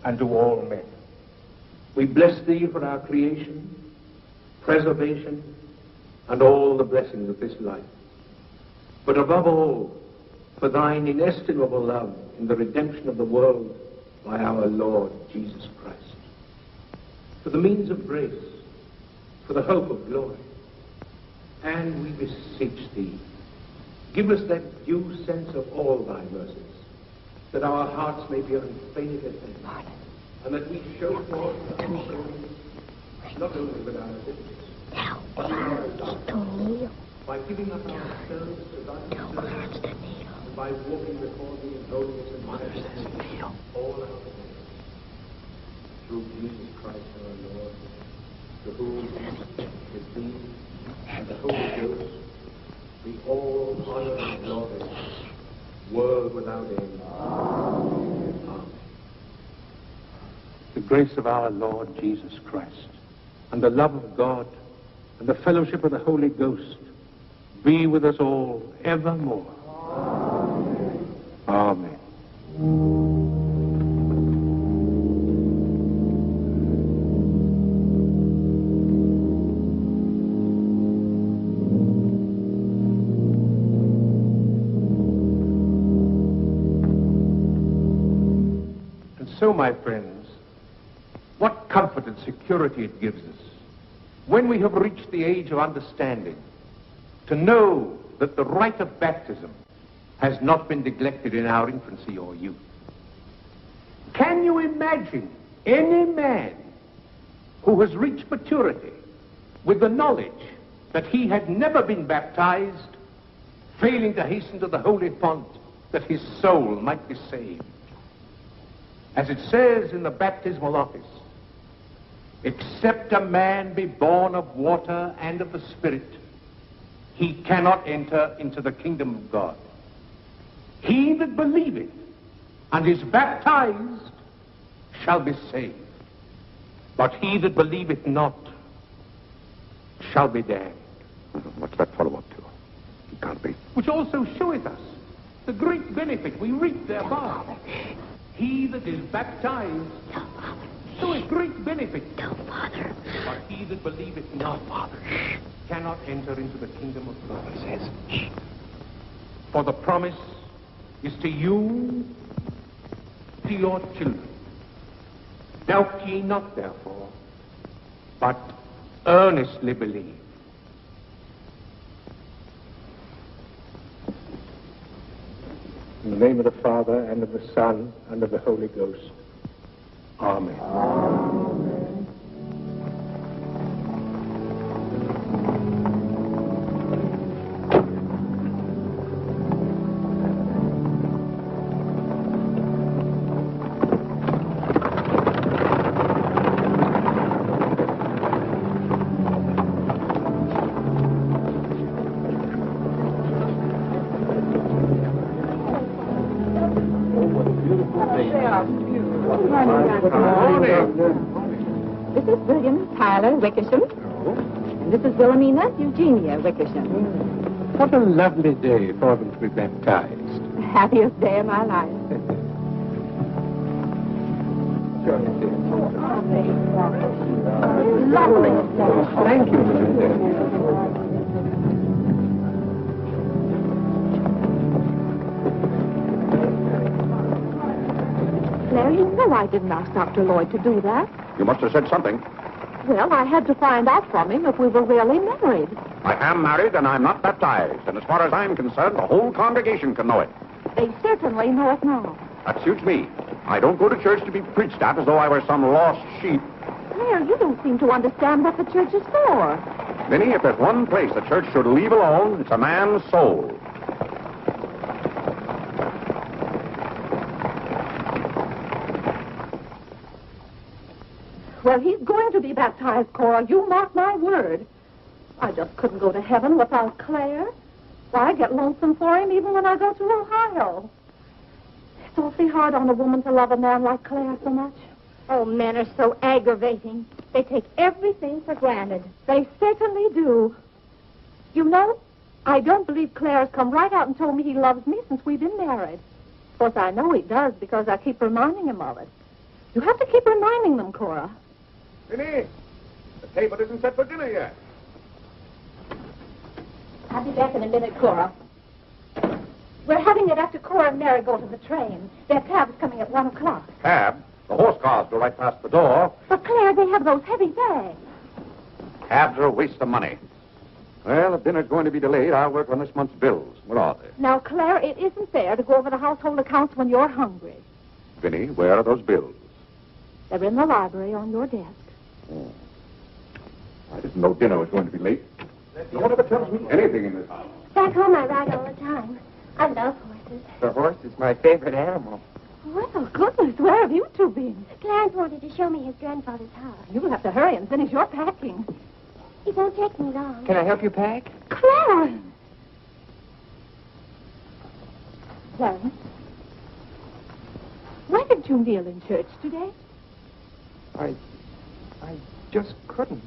and to all men. We bless thee for our creation, preservation, and all the blessings of this life. But above all, for thine inestimable love in the redemption of the world by our Lord Jesus Christ. For the means of grace, for the hope of glory. And we beseech thee, give us that due sense of all thy mercies, that our hearts may be unfeigned at them. And that we show forth the not only with our lips, but with our tongue, by giving up ourselves to thy service, and by walking before thee in holiness and majesty all our days. Through Jesus Christ our Lord, to whom, with thee, and the Holy Ghost, be all honor and glory, world without end. Amen. The grace of our Lord Jesus Christ, and the love of God, and the fellowship of the Holy Ghost, be with us all evermore. Amen. And so, my friends, what comfort and security it gives us, when we have reached the age of understanding, to know that the rite of baptism has not been neglected in our infancy or youth. Can you imagine any man who has reached maturity with the knowledge that he had never been baptized, failing to hasten to the holy font that his soul might be saved? As it says in the baptismal office, except a man be born of water and of the Spirit, he cannot enter into the kingdom of God. He that believeth and is baptized shall be saved, but he that believeth not shall be damned. What's that follow up to? He can't be. Which also showeth us the great benefit we reap thereby. He that is baptized showeth great benefit. But he that believeth not cannot enter into the kingdom of God. For the promise is to you, to your children. Doubt ye not, therefore, but earnestly believe. In the name of the Father, and of the Son, and of the Holy Ghost. Amen. Amen. This is William Tyler Wickersham. And this is Wilhelmina Eugenia Wickersham. What a lovely day for them to be baptized. The happiest day of my life. Lovely. Thank you, Mrs. Dale. Claire, you know I didn't ask Dr. Lloyd to do that. You must have said something. Well, I had to find out from him if we were really married. I am married and I'm not baptized. And as far as I'm concerned, the whole congregation can know it. They certainly know it now. That suits me. I don't go to church to be preached at as though I were some lost sheep. Claire, you don't seem to understand what the church is for. Minnie, if there's one place the church should leave alone, it's a man's soul. Well, he's going to be baptized, Cora. You mark my word. I just couldn't go to heaven without Claire. Why, I get lonesome for him even when I go to Ohio. It's awfully hard on a woman to love a man like Claire so much. Oh, men are so aggravating. They take everything for granted. They certainly do. You know, I don't believe Claire has come right out and told me he loves me since we've been married. Of course, I know he does because I keep reminding him of it. You have to keep reminding them, Cora. Minnie, the table isn't set for dinner yet. I'll be back in a minute, Cora. We're having it after Cora and Mary go to the train. Their cab's coming at 1 o'clock. Cab? The horse cars go right past the door. But, Claire, they have those heavy bags. Cabs are a waste of money. Well, if dinner's going to be delayed, I'll work on this month's bills. What are they? Now, Claire, it isn't fair to go over the household accounts when you're hungry. Vinny, where are those bills? They're in the library on your desk. Oh. I didn't know dinner was going to be late. No one ever tells me anything in this house. Back home I ride all the time. I love horses. The horse is my favorite animal. Well, goodness, where have you two been? Clarence wanted to show me his grandfather's house. You'll have to hurry and finish your packing. It won't take me long. Can I help you pack? Clarence! Clarence, why didn't you kneel in church today? I just couldn't.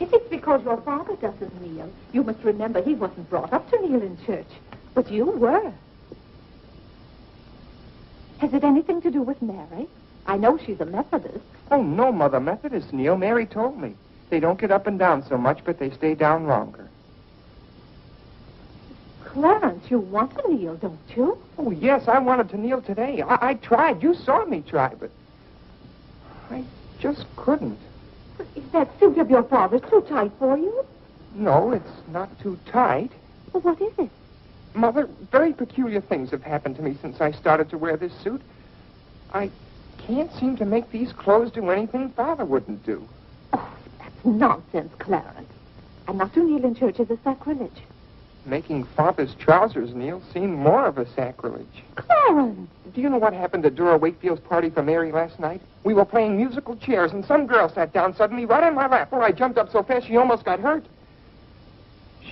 If it's because your father doesn't kneel, you must remember he wasn't brought up to kneel in church. But you were. Has it anything to do with Mary? I know she's a Methodist. Oh, no, Mother. Methodists kneel. Mary told me. They don't get up and down so much, but they stay down longer. Clarence, you want to kneel, don't you? Oh, yes, I wanted to kneel today. I tried. You saw me try, but I just couldn't. Is that suit of your father's too tight for you? No, it's not too tight. Well, what is it? Mother, very peculiar things have happened to me since I started to wear this suit. I can't seem to make these clothes do anything Father wouldn't do. Oh, that's nonsense, Clarence. And not to kneel in church is a sacrilege. Making Father's trousers kneel seemed more of a sacrilege. Clarence! Do you know what happened at Dora Wakefield's party for Mary last night? We were playing musical chairs, and some girl sat down suddenly right on my lap where I jumped up so fast she almost got hurt.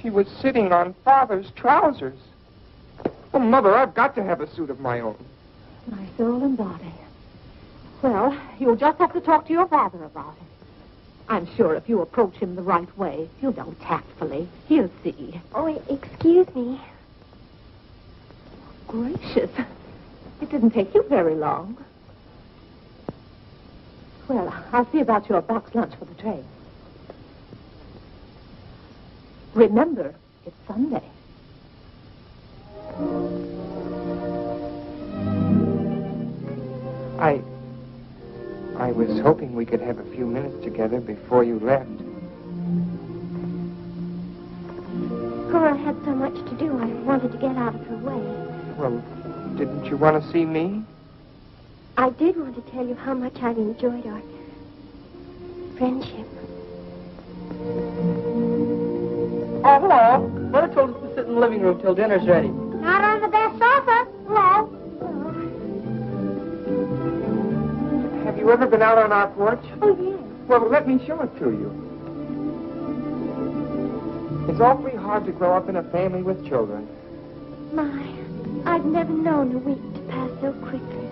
She was sitting on Father's trousers. Well, Mother, I've got to have a suit of my own. My soul and body. Well, you'll just have to talk to your father about it. I'm sure if you approach him the right way, tactfully, he'll see. Oh, excuse me. Gracious. It didn't take you very long. Well, I'll see about your box lunch for the train. Remember, it's Sunday. I was hoping we could have a few minutes together before you left. Cora had so much to do, I wanted to get out of her way. Well, didn't you want to see me? I did want to tell you how much I've enjoyed our friendship. Oh, hello. Mother told us to sit in the living room till dinner's ready. Not on the best sofa. Hello. Have you ever been out on our porch? Oh, yes. Well, let me show it to you. It's awfully hard to grow up in a family with children. My, I've never known a week to pass so quickly.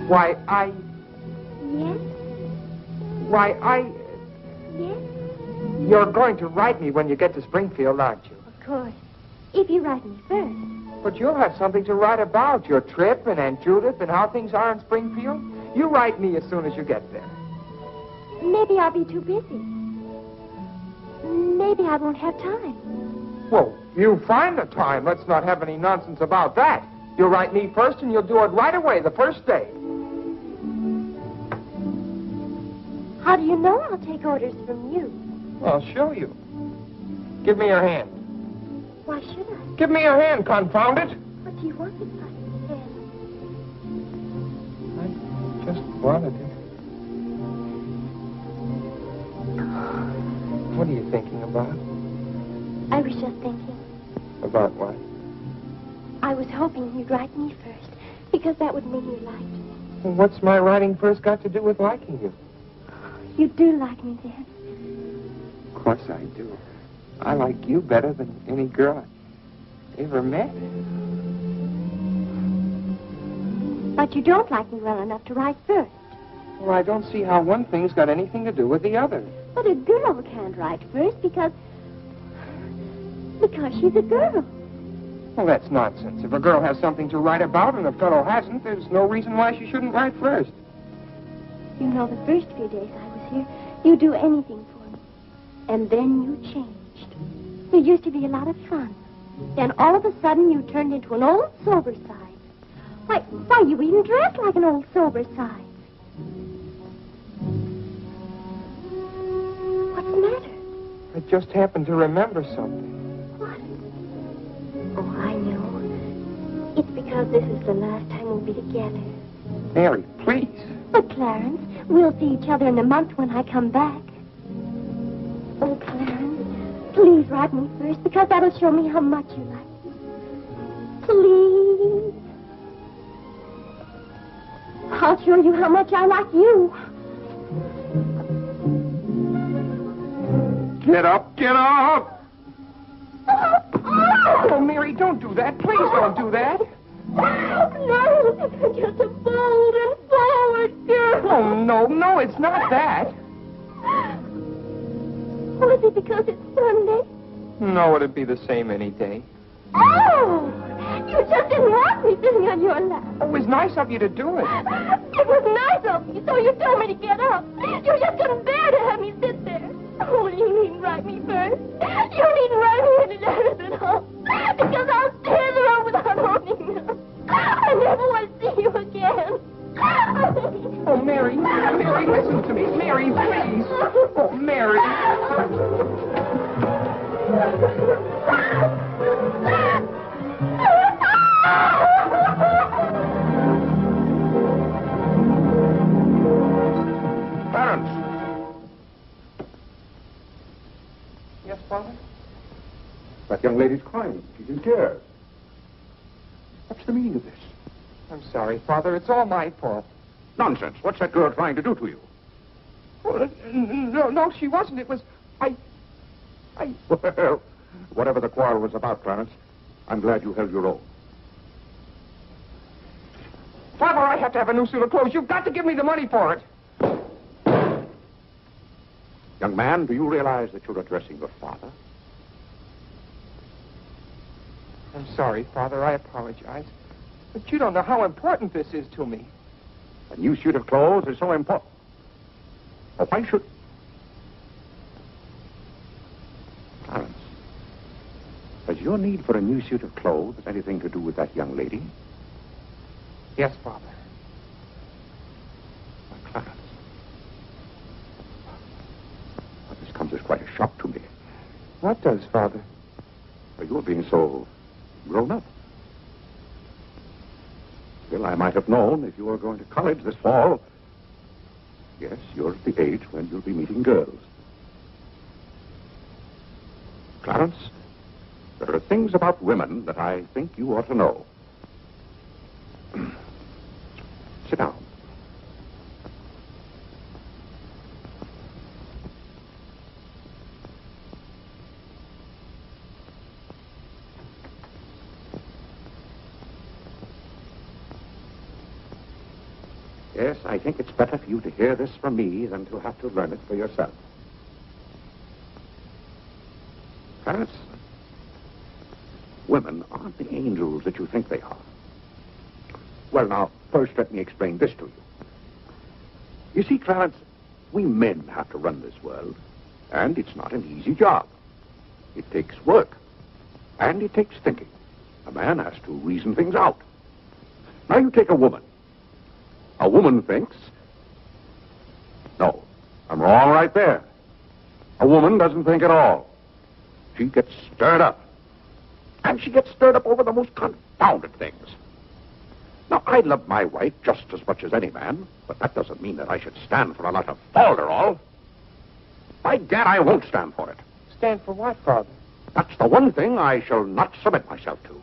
Why, Yes? Yes? You're going to write me when you get to Springfield, aren't you? Of course. If you write me first. But you'll have something to write about, your trip and Aunt Judith and how things are in Springfield. You write me as soon as you get there. Maybe I'll be too busy. Maybe I won't have time. Well, you find the time. Let's not have any nonsense about that. You'll write me first and you'll do it right away, the first day. How do you know I'll take orders from you? I'll show you. Give me your hand. Why should I? Give me your hand, confound it. What do you want with my hand? I just wanted it. What are you thinking about? I was just thinking. About what? I was hoping you'd write me first, because that would mean you liked me. Well, what's my writing first got to do with liking you? You do like me then. Of course I do. I like you better than any girl I ever met. But you don't like me well enough to write first. Well, I don't see how one thing's got anything to do with the other. But a girl can't write first because she's a girl. Well, that's nonsense. If a girl has something to write about and a fellow hasn't, there's no reason why she shouldn't write first. You know, the first few days I was here, you'd do anything for me. And then you changed. You used to be a lot of fun. Then all of a sudden you turned into an old sober side. Why, you even dressed like an old sober side. What's the matter? I just happened to remember something. What? Oh, I know. It's because this is the last time we'll be together. Mary, please. But, Clarence, we'll see each other in a month when I come back. Oh, Clarence, please write me first, because that'll show me how much you like me. Please. I'll show you how much I like you. Get up, get up! Oh, Mary, don't do that. Please don't do that. No, just a bold and forward girl. Oh, no, it's not that. Oh, is it because it's Sunday? No, it'd be the same any day. Oh, you just didn't want me sitting on your lap. Oh, it was nice of you to do it. It was nice of you, so you told me to get up. You just couldn't bear to have me sit there. Oh, you needn't write me first. You needn't write me any letters at all. Because I'll stay there without owning them. I never want to see you again. Oh, Mary, listen to me. Mary, please. Oh, Mary. in tears. What's the meaning of this? I'm sorry, Father. It's all my fault. Nonsense. What's that girl trying to do to you? Well, no, she wasn't. It was... Well, whatever the quarrel was about, Clarence, I'm glad you held your own. Father, I have to have a new suit of clothes. You've got to give me the money for it. Young man, do you realize that you're addressing your father? I'm sorry, Father. I apologize. But you don't know how important this is to me. A new suit of clothes is so important. Oh, why should... Clarence, has your need for a new suit of clothes anything to do with that young lady? Yes, Father. My Clarence. Well, this comes as quite a shock to me. What does, Father? Well, you're being so grown up. Still, I might have known if you were going to college this fall. Yes, you're at the age when you'll be meeting girls. Clarence, there are things about women that I think you ought to know. Sit down. Yes, I think it's better for you to hear this from me than to have to learn it for yourself. Clarence, women aren't the angels that you think they are. Well, now, first let me explain this to you. You see, Clarence, we men have to run this world, and it's not an easy job. It takes work, and it takes thinking. A man has to reason things out. Now, you take a woman. A woman thinks... No, I'm wrong right there. A woman doesn't think at all. She gets stirred up. And she gets stirred up over the most confounded things. Now, I love my wife just as much as any man, but that doesn't mean that I should stand for a lot of falderall. By gad, I won't stand for it. Stand for what, Father? That's the one thing I shall not submit myself to.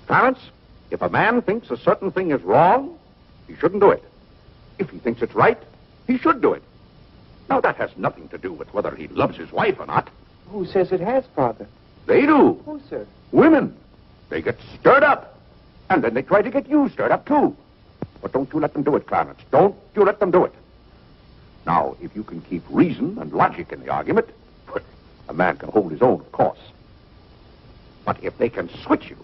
Clarence, if a man thinks a certain thing is wrong, he shouldn't do it. If he thinks it's right, he should do it. Now, that has nothing to do with whether he loves his wife or not. Who says it has, Father? They do. Who, sir? Women. They get stirred up. And then they try to get you stirred up, too. But don't you let them do it, Clarence. Don't you let them do it. Now, if you can keep reason and logic in the argument, well, a man can hold his own, of course. But if they can switch you,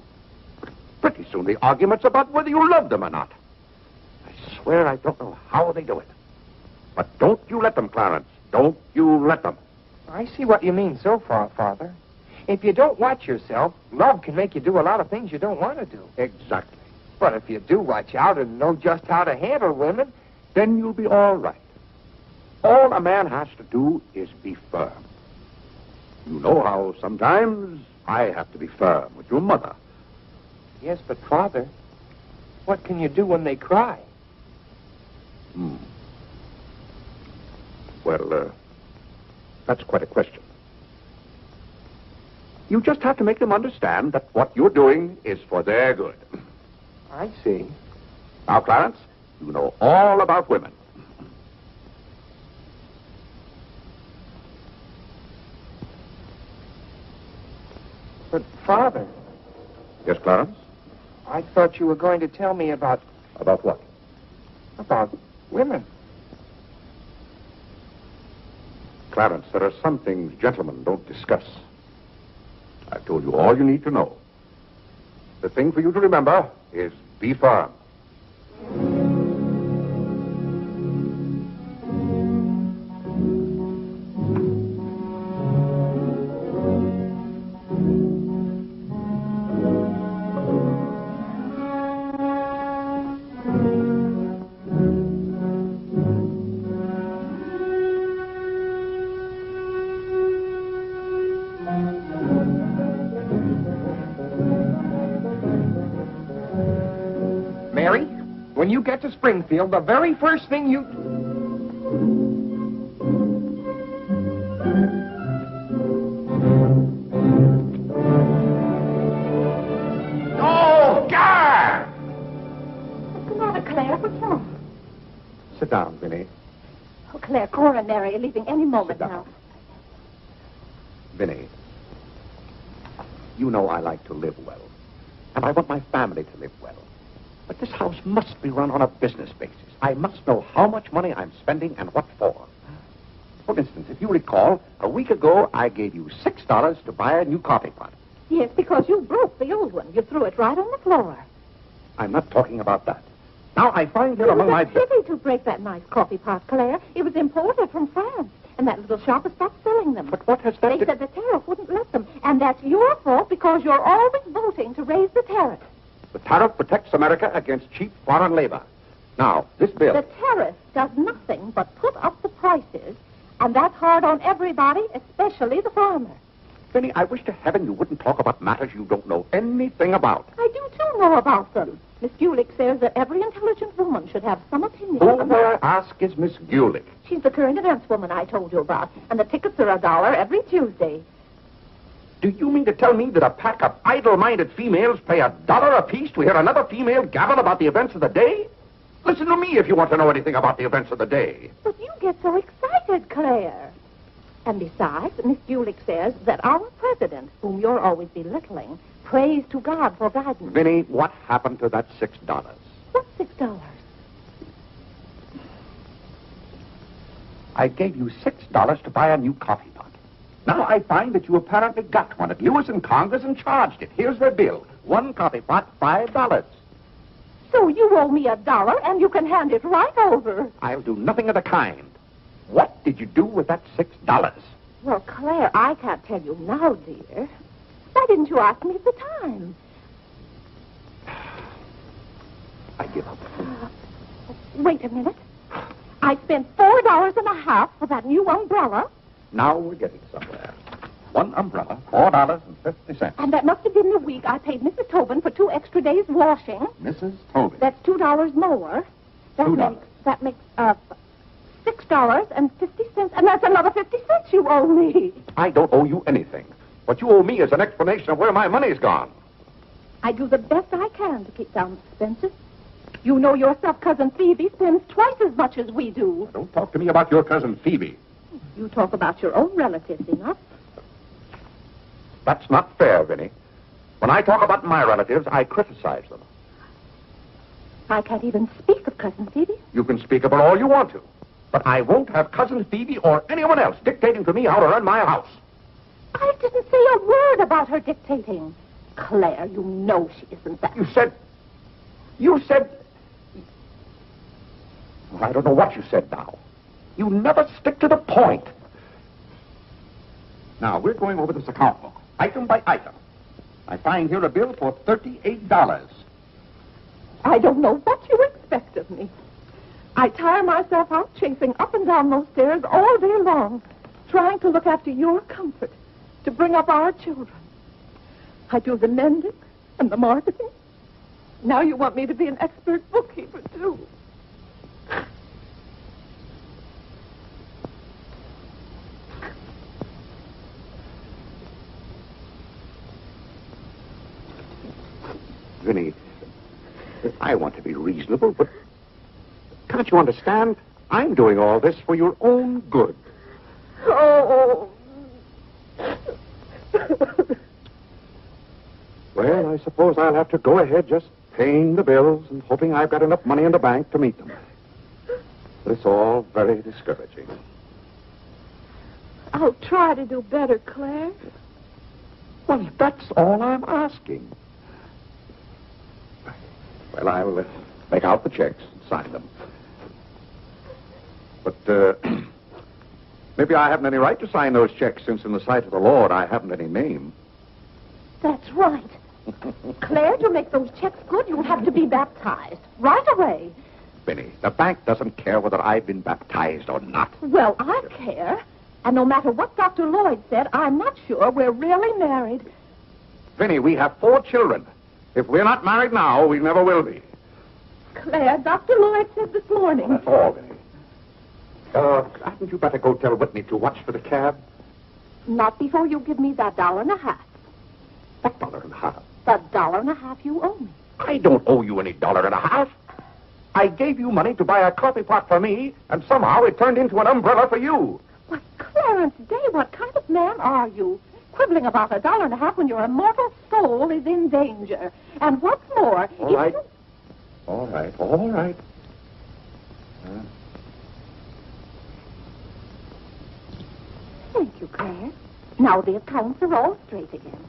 pretty soon the argument's about whether you love them or not. I swear I don't know how they do it. But don't you let them, Clarence. Don't you let them. I see what you mean so far, Father. If you don't watch yourself, love can make you do a lot of things you don't want to do. Exactly. But if you do watch out and know just how to handle women, then you'll be all right. All a man has to do is be firm. You know how sometimes I have to be firm with your mother. Yes, but Father, what can you do when they cry? Well, that's quite a question. You just have to make them understand that what you're doing is for their good. I see. Now, Clarence, you know all about women. But, Father... Yes, Clarence? I thought you were going to tell me about... About what? About women. Clarence, there are some things gentlemen don't discuss. I've told you all you need to know. The thing for you to remember is be firm. When you get to Springfield, the very first thing you... Sit down, Vinny. Oh, Claire, Cora and Mary are leaving any moment Sit now. down. Vinny, you know I like to live well. And I want my family to live well. But this house must be run on a business basis. I must know how much money I'm spending and what for. For instance, if you recall, a week ago I gave you $6 to buy a new coffee pot. Yes, because you broke the old one. You threw it right on the floor. I'm not talking about that. Now I find here among my... It was a pity to break that nice coffee pot, Claire. It was imported from France. And that little shop has stopped selling them. But what has that... They said the tariff wouldn't let them. And that's your fault because you're always voting to raise the tariff. The tariff protects America against cheap foreign labor. Now, this bill... The tariff does nothing but put up the prices, and that's hard on everybody, especially the farmer. Vinny, I wish to heaven you wouldn't talk about matters you don't know anything about. I do, too, know about them. Miss Gulick says that every intelligent woman should have some opinion. Who, may I ask, is Miss Gulick? She's the current events woman I told you about, and the tickets are $1 every Tuesday. Do you mean to tell me that a pack of idle-minded females pay $1 apiece to hear another female gabble about the events of the day? Listen to me if you want to know anything about the events of the day. But you get so excited, Claire. And besides, Miss Gulick says that our president, whom you're always belittling, prays to God for guidance. Vinny, what happened to that $6? What's $6? I gave you $6 to buy a new coffee pot. Now I find that you apparently got one at Lewis and Congress and charged it. Here's the bill. One coffee pot, $5. So you owe me $1, and you can hand it right over. I'll do nothing of the kind. What did you do with that $6? Well, Claire, I can't tell you now, dear. Why didn't you ask me at the time? I give up. Wait a minute. I spent $4.50 for that new umbrella. Now we're getting somewhere. One umbrella, $4.50. And that must have been the week I paid Mrs. Tobin for 2 extra days washing. Mrs. Tobin. That's $2 more. $2. That makes $6.50, and that's another 50 cents you owe me. I don't owe you anything. What you owe me is an explanation of where my money's gone. I do the best I can to keep down expenses. You know yourself, Cousin Phoebe spends twice as much as we do. Don't talk to me about your cousin Phoebe. You talk about your own relatives enough. That's not fair, Vinny. When I talk about my relatives, I criticize them. I can't even speak of Cousin Phoebe. You can speak about all you want to. But I won't have Cousin Phoebe or anyone else dictating to me how to run my house. I didn't say a word about her dictating. Claire, you know she isn't that. You said... Well, I don't know what you said now. You never stick to the point. Now, we're going over this account book, item by item. I find here a bill for $38. I don't know what you expect of me. I tire myself out chasing up and down those stairs all day long, trying to look after your comfort, to bring up our children. I do the mending and the marketing. Now you want me to be an expert bookkeeper, too. Vinny, I want to be reasonable, but can't you understand? I'm doing all this for your own good. Oh. Well, I suppose I'll have to go ahead just paying the bills and hoping I've got enough money in the bank to meet them. It's all very discouraging. I'll try to do better, Claire. Well, that's all I'm asking. Well, I'll make out the checks and sign them. But maybe I haven't any right to sign those checks since in the sight of the Lord I haven't any name. That's right. Claire, to make those checks good, you'll have to be baptized right away. Benny, the bank doesn't care whether I've been baptized or not. Well, I care. And no matter what Dr. Lloyd said, I'm not sure we're really married. Vinny, we have 4 children. If we're not married now, we never will be. Claire, Dr. Lloyd said this morning. That's all, Vinny. Hadn't you better go tell Whitney to watch for the cab? Not before you give me that $1.50. What $1.50? The $1.50 you owe me. I don't owe you any $1.50. I gave you money to buy a coffee pot for me, and somehow it turned into an umbrella for you. Why, Clarence Day, what kind of man are you? Quibbling about $1.50 when your immortal soul is in danger. And what's more... All right. All right. Thank you, Claire. Now the accounts are all straight again.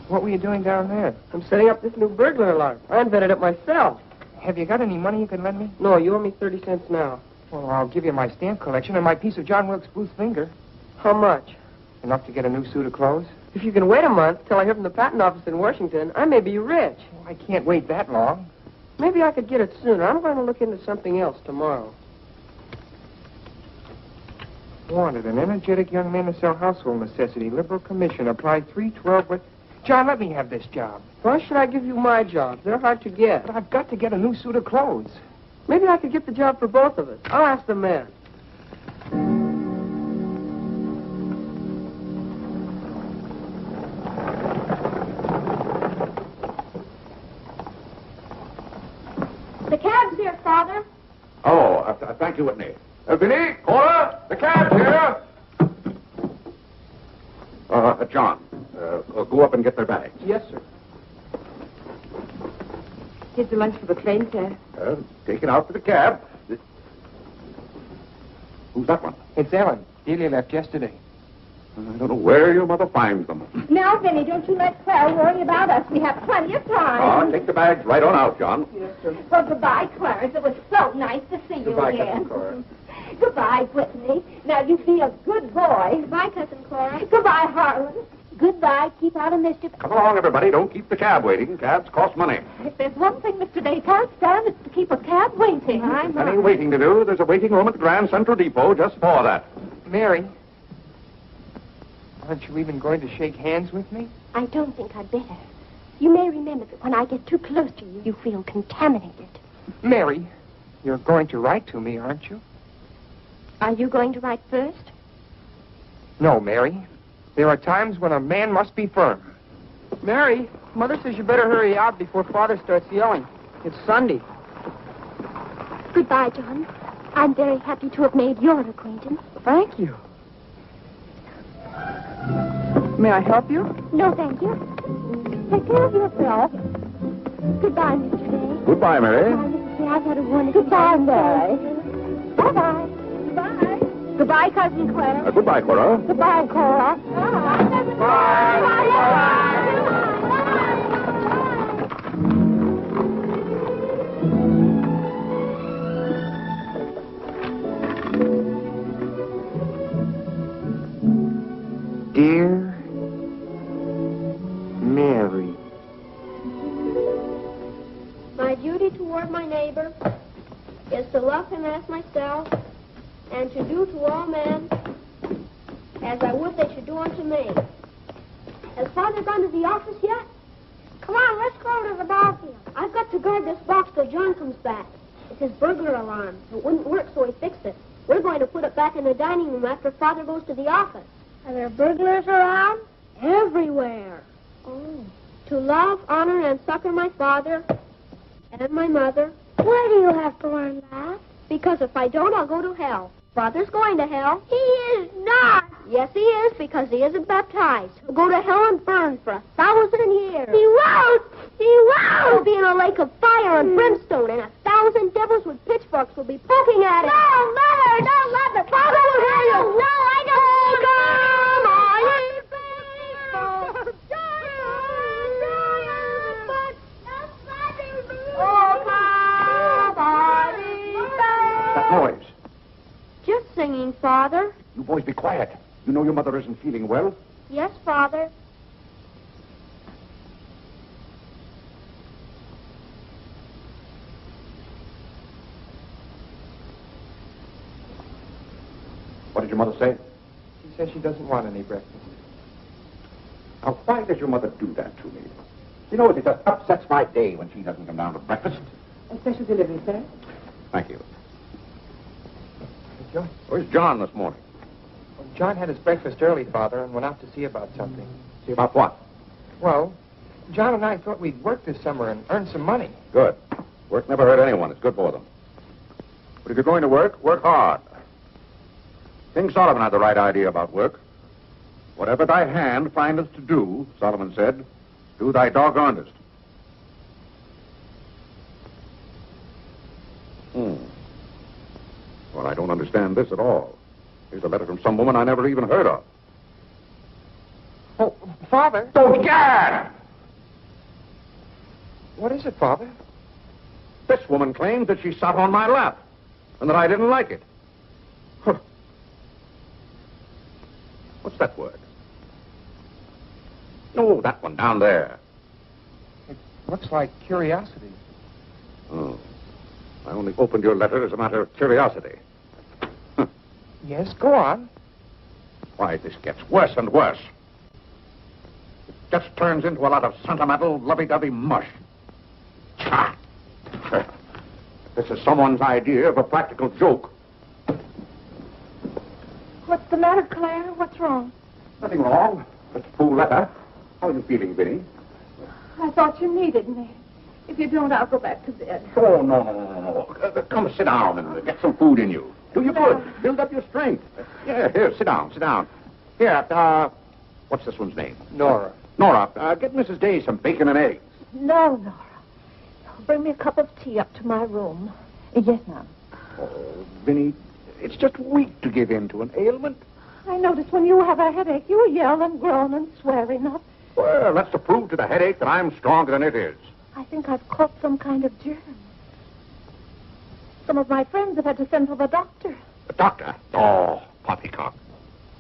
What were you doing down there? I'm setting up this new burglar alarm. I invented it myself. Have you got any money you can lend me? No, you owe me 30 cents now. Well, I'll give you my stamp collection and my piece of John Wilkes Booth finger. How much? Enough to get a new suit of clothes? If you can wait a month till I hear from the patent office in Washington, I may be rich. Well, I can't wait that long. Maybe I could get it sooner. I'm going to look into something else tomorrow. Wanted, an energetic young man to sell household necessity. Liberal commission. Apply 312, but... John, let me have this job. Why should I give you my job? They're hard to get. But I've got to get a new suit of clothes. Maybe I could get the job for both of us. I'll ask the man. The cab's here, Father. Oh, thank you, Whitney. Vinny, Cora, the cab's here. John, go up and get their bags. Yes, sir. Here's the lunch for the train, sir. Taken out for the cab. Who's that one? It's Ellen. Delia left yesterday. I don't know where your mother finds them. Now, Vinny, don't you let Claire worry about us. We have plenty of time. Take the bags right on out, John. Yes, sir. Well, goodbye, Clarence. It was so nice to see Goodbye, you again. Cousin Cora. Goodbye, Whitney. Now, you be a good boy. Goodbye, Cousin Cora. Goodbye, Harlan. Goodbye. Keep out of mischief. Come along, everybody. Don't keep the cab waiting. Cabs cost money. If there's one thing Mr. Day can't stand, it's to keep a cab waiting. Any waiting to do, there's a waiting room at the Grand Central Depot just for that. Mary, aren't you even going to shake hands with me? I don't think I'd better. You may remember that when I get too close to you, you feel contaminated. Mary, you're going to write to me, aren't you? Are you going to write first? No, Mary. There are times when a man must be firm. Mary, Mother says you better hurry out before Father starts yelling. It's Sunday. Goodbye, John. I'm very happy to have made your acquaintance. Thank you. May I help you? No, thank you. Take care of yourself. Goodbye, Mr. Day. Goodbye, Mary. Goodbye, Mrs. Day. I've had a wonderful Goodbye, Mary. Bye-bye. Bye. Goodbye, Cousin Claire. Goodbye, Cora. Goodbye, Cora. Dear Mary. My duty toward my neighbor is to love him as myself, and to do to all men as I would they should do unto me. Has Father gone to the office yet? Come on, let's go to the ball field. I've got to guard this box till John comes back. It's his burglar alarm. It wouldn't work, so he fixed it. We're going to put it back in the dining room after Father goes to the office. Are there burglars around? Everywhere. Oh. To love, honor, and succor my father and my mother. Why do you have to learn that? Because if I don't, I'll go to hell. Father's going to hell. He is not. Yes, he is, because he isn't baptized. He'll go to hell and burn for 1,000 years. He won't. He won't. He'll be in a lake of fire and brimstone, and 1,000 devils with pitchforks will be poking at him. No, Mother, don't let the Father will hear you. No, I don't. Come on. That noise. Just singing, Father. You boys be quiet. You know your mother isn't feeling well. Yes, Father. What did your mother say? She says she doesn't want any breakfast. Now, why does your mother do that to me? You know, it just upsets my day when she doesn't come down to breakfast. A special delivery, sir. Thank you. John? Where's John this morning? Well, John had his breakfast early, Father, and went out to see about something. See about what? Well, John and I thought we'd work this summer and earn some money. Good. Work never hurt anyone. It's good for them. But if you're going to work, work hard. King Solomon had the right idea about work. Whatever thy hand findeth to do, Solomon said, do thy doggonedest. Well, I don't understand this at all. Here's a letter from some woman I never even heard of. Oh, Father. Oh, Gad! What is it, Father? This woman claims that she sat on my lap and that I didn't like it. Huh. What's that word? No, that one down there. It looks like curiosity. Oh. I only opened your letter as a matter of curiosity. Huh. Yes, go on. Why, this gets worse and worse. It just turns into a lot of sentimental, lovey-dovey mush. Cha! This is someone's idea of a practical joke. What's the matter, Claire? What's wrong? Nothing wrong. Just a fool letter. How are you feeling, Vinny? I thought you needed me. If you don't, I'll go back to bed. Oh, no. Come sit down and get some food in you. Do you good. Build up your strength. Yeah, here, sit down. Here, what's this one's name? Nora. Nora, get Mrs. Day some bacon and eggs. No, Nora. Bring me a cup of tea up to my room. Yes, ma'am. Oh, Vinny, it's just weak to give in to an ailment. I notice when you have a headache, you yell and groan and swear enough. Well, that's to prove to the headache that I'm stronger than it is. I think I've caught some kind of germ. Some of my friends have had to send for the doctor. The doctor? Oh, poppycock.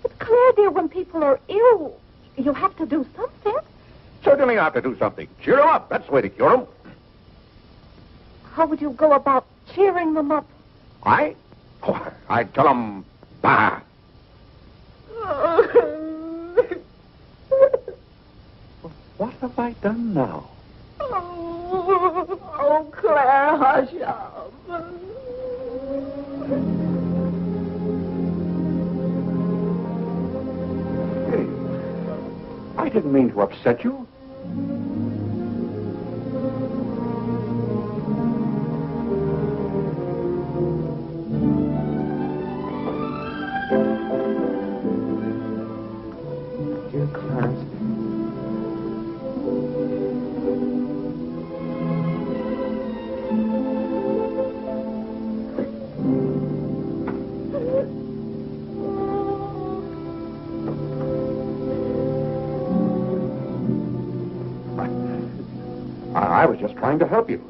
But Claire, dear, when people are ill, you have to do something. Certainly I have to do something. Cheer them up. That's the way to cure them. How would you go about cheering them up? I? Oh, I'd tell them, bah. What have I done now? Oh, Claire, hush up. Hey, I didn't mean to upset you. Dear Clarence. I was just trying to help you.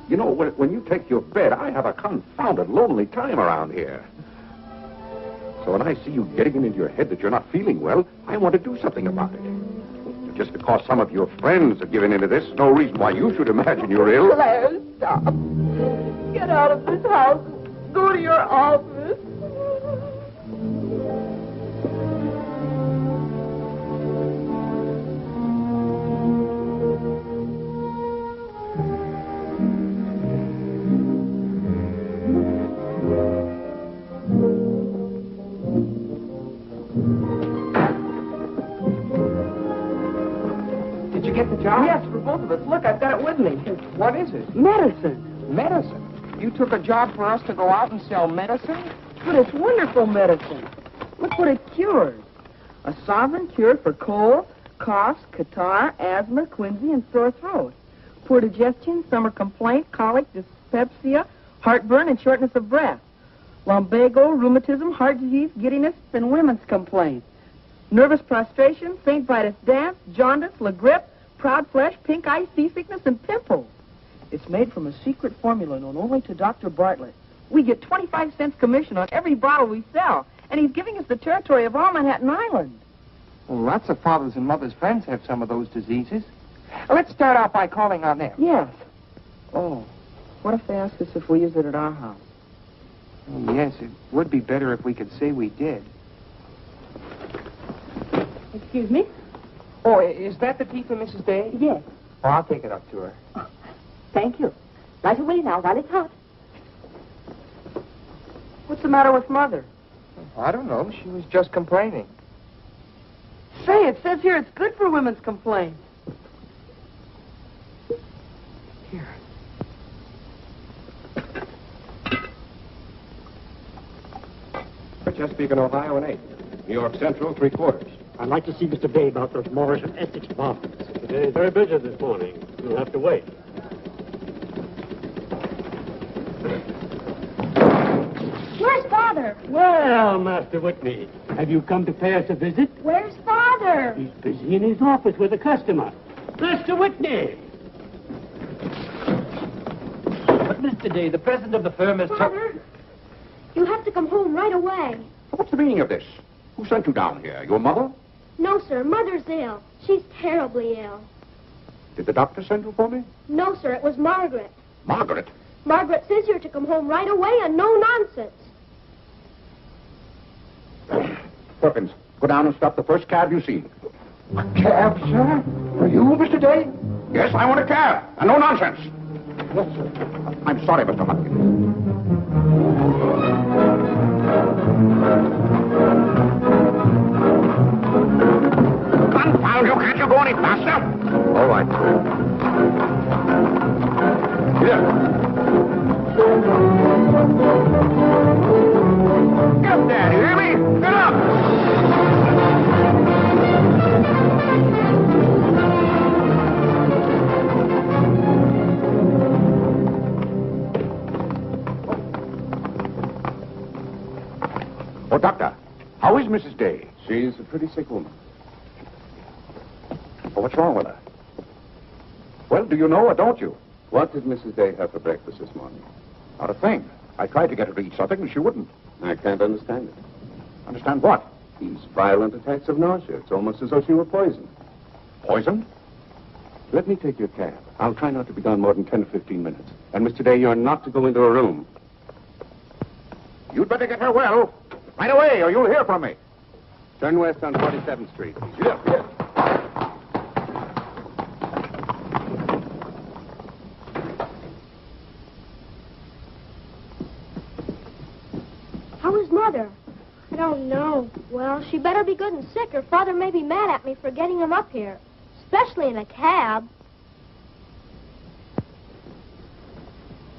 You know, when you take your bed, I have a confounded lonely time around here. So when I see you getting it into your head that you're not feeling well, I want to do something about it. Just because some of your friends are giving into this, no reason why you should imagine you're ill. Claire, stop. Get out of this house and go to your office. Did you get the job? Yes, for both of us. Look, I've got it with me. What is it? Medicine. Medicine. You took a job for us to go out and sell medicine? But it's wonderful medicine. Look what it cures. A sovereign cure for cold, coughs, catarrh, asthma, quinsy, and sore throat. Poor digestion, summer complaint, colic, dyspepsia, heartburn, and shortness of breath. Lumbago, rheumatism, heart disease, giddiness, and women's complaints. Nervous prostration, St. Vitus dance, jaundice, la grippe, proud flesh, pink eye, seasickness, and pimples. It's made from a secret formula known only to Dr. Bartlett. We get 25 cents commission on every bottle we sell, and he's giving us the territory of all Manhattan Island. Well, lots of fathers and mothers' friends have some of those diseases. Let's start out by calling on them. Yes. Oh, what if they ask us if we use it at our house? Oh, yes, it would be better if we could say we did. Excuse me? Oh, is that the tea for Mrs. Day? Yes. Oh, I'll take it up to her. Thank you. Right away now while it's hot. What's the matter with Mother? I don't know. She was just complaining. Say, it says here it's good for women's complaints. Here. Chesapeake and Ohio, an 8. New York Central, 3/4. I'd like to see Mr. Day about those Morris and Essex apartments. They're very busy this morning. You'll have to wait. Where's Father? Well, Master Whitney, have you come to pay us a visit? Where's Father? He's busy in his office with a customer. Master Whitney! But, Mr. Day, the president of the firm is... Father, you have to come home right away. What's the meaning of this? Who sent you down here? Your mother? No, sir. Mother's ill. She's terribly ill. Did the doctor send you for me? No, sir. It was Margaret. Margaret? Margaret says you're to come home right away and no nonsense. Perkins, go down and stop the first cab you see. A cab, sir? For you, Mr. Day? Yes, I want a cab. And no nonsense. Yes, sir. I'm sorry, Mr. Hopkins. Confound you, can't you go any faster? All right. Here. Get up there, you hear me? Get up! Oh, Doctor, how is Mrs. Day? She's a pretty sick woman. Oh, what's wrong with her? Well, do you know or don't you? What did Mrs. Day have for breakfast this morning? Not a thing. I tried to get her to eat something, and she wouldn't. I can't understand it. Understand what? These violent attacks of nausea. It's almost as though she were poisoned. Poisoned? Let me take your cab. I'll try not to be gone more than 10 or 15 minutes. And, Mr. Day, you're not to go into a room. You'd better get her well. Right away, or you'll hear from me. Turn west on 47th Street. Yes, yes. How is Mother? I don't know. Well, she better be good and sick, or Father may be mad at me for getting him up here. Especially in a cab.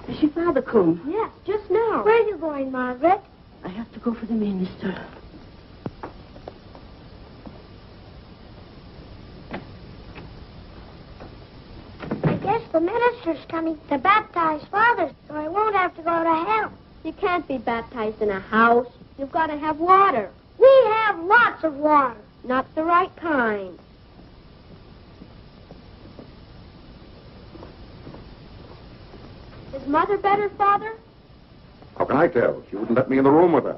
Is your father come? Yes, just now. Where are you going, Margaret? I have to go for the minister. I guess the minister's coming to baptize Father, so I won't have to go to hell. You can't be baptized in a house. You've got to have water. We have lots of water. Not the right kind. Is Mother better, Father? How can I tell? She wouldn't let me in the room with her.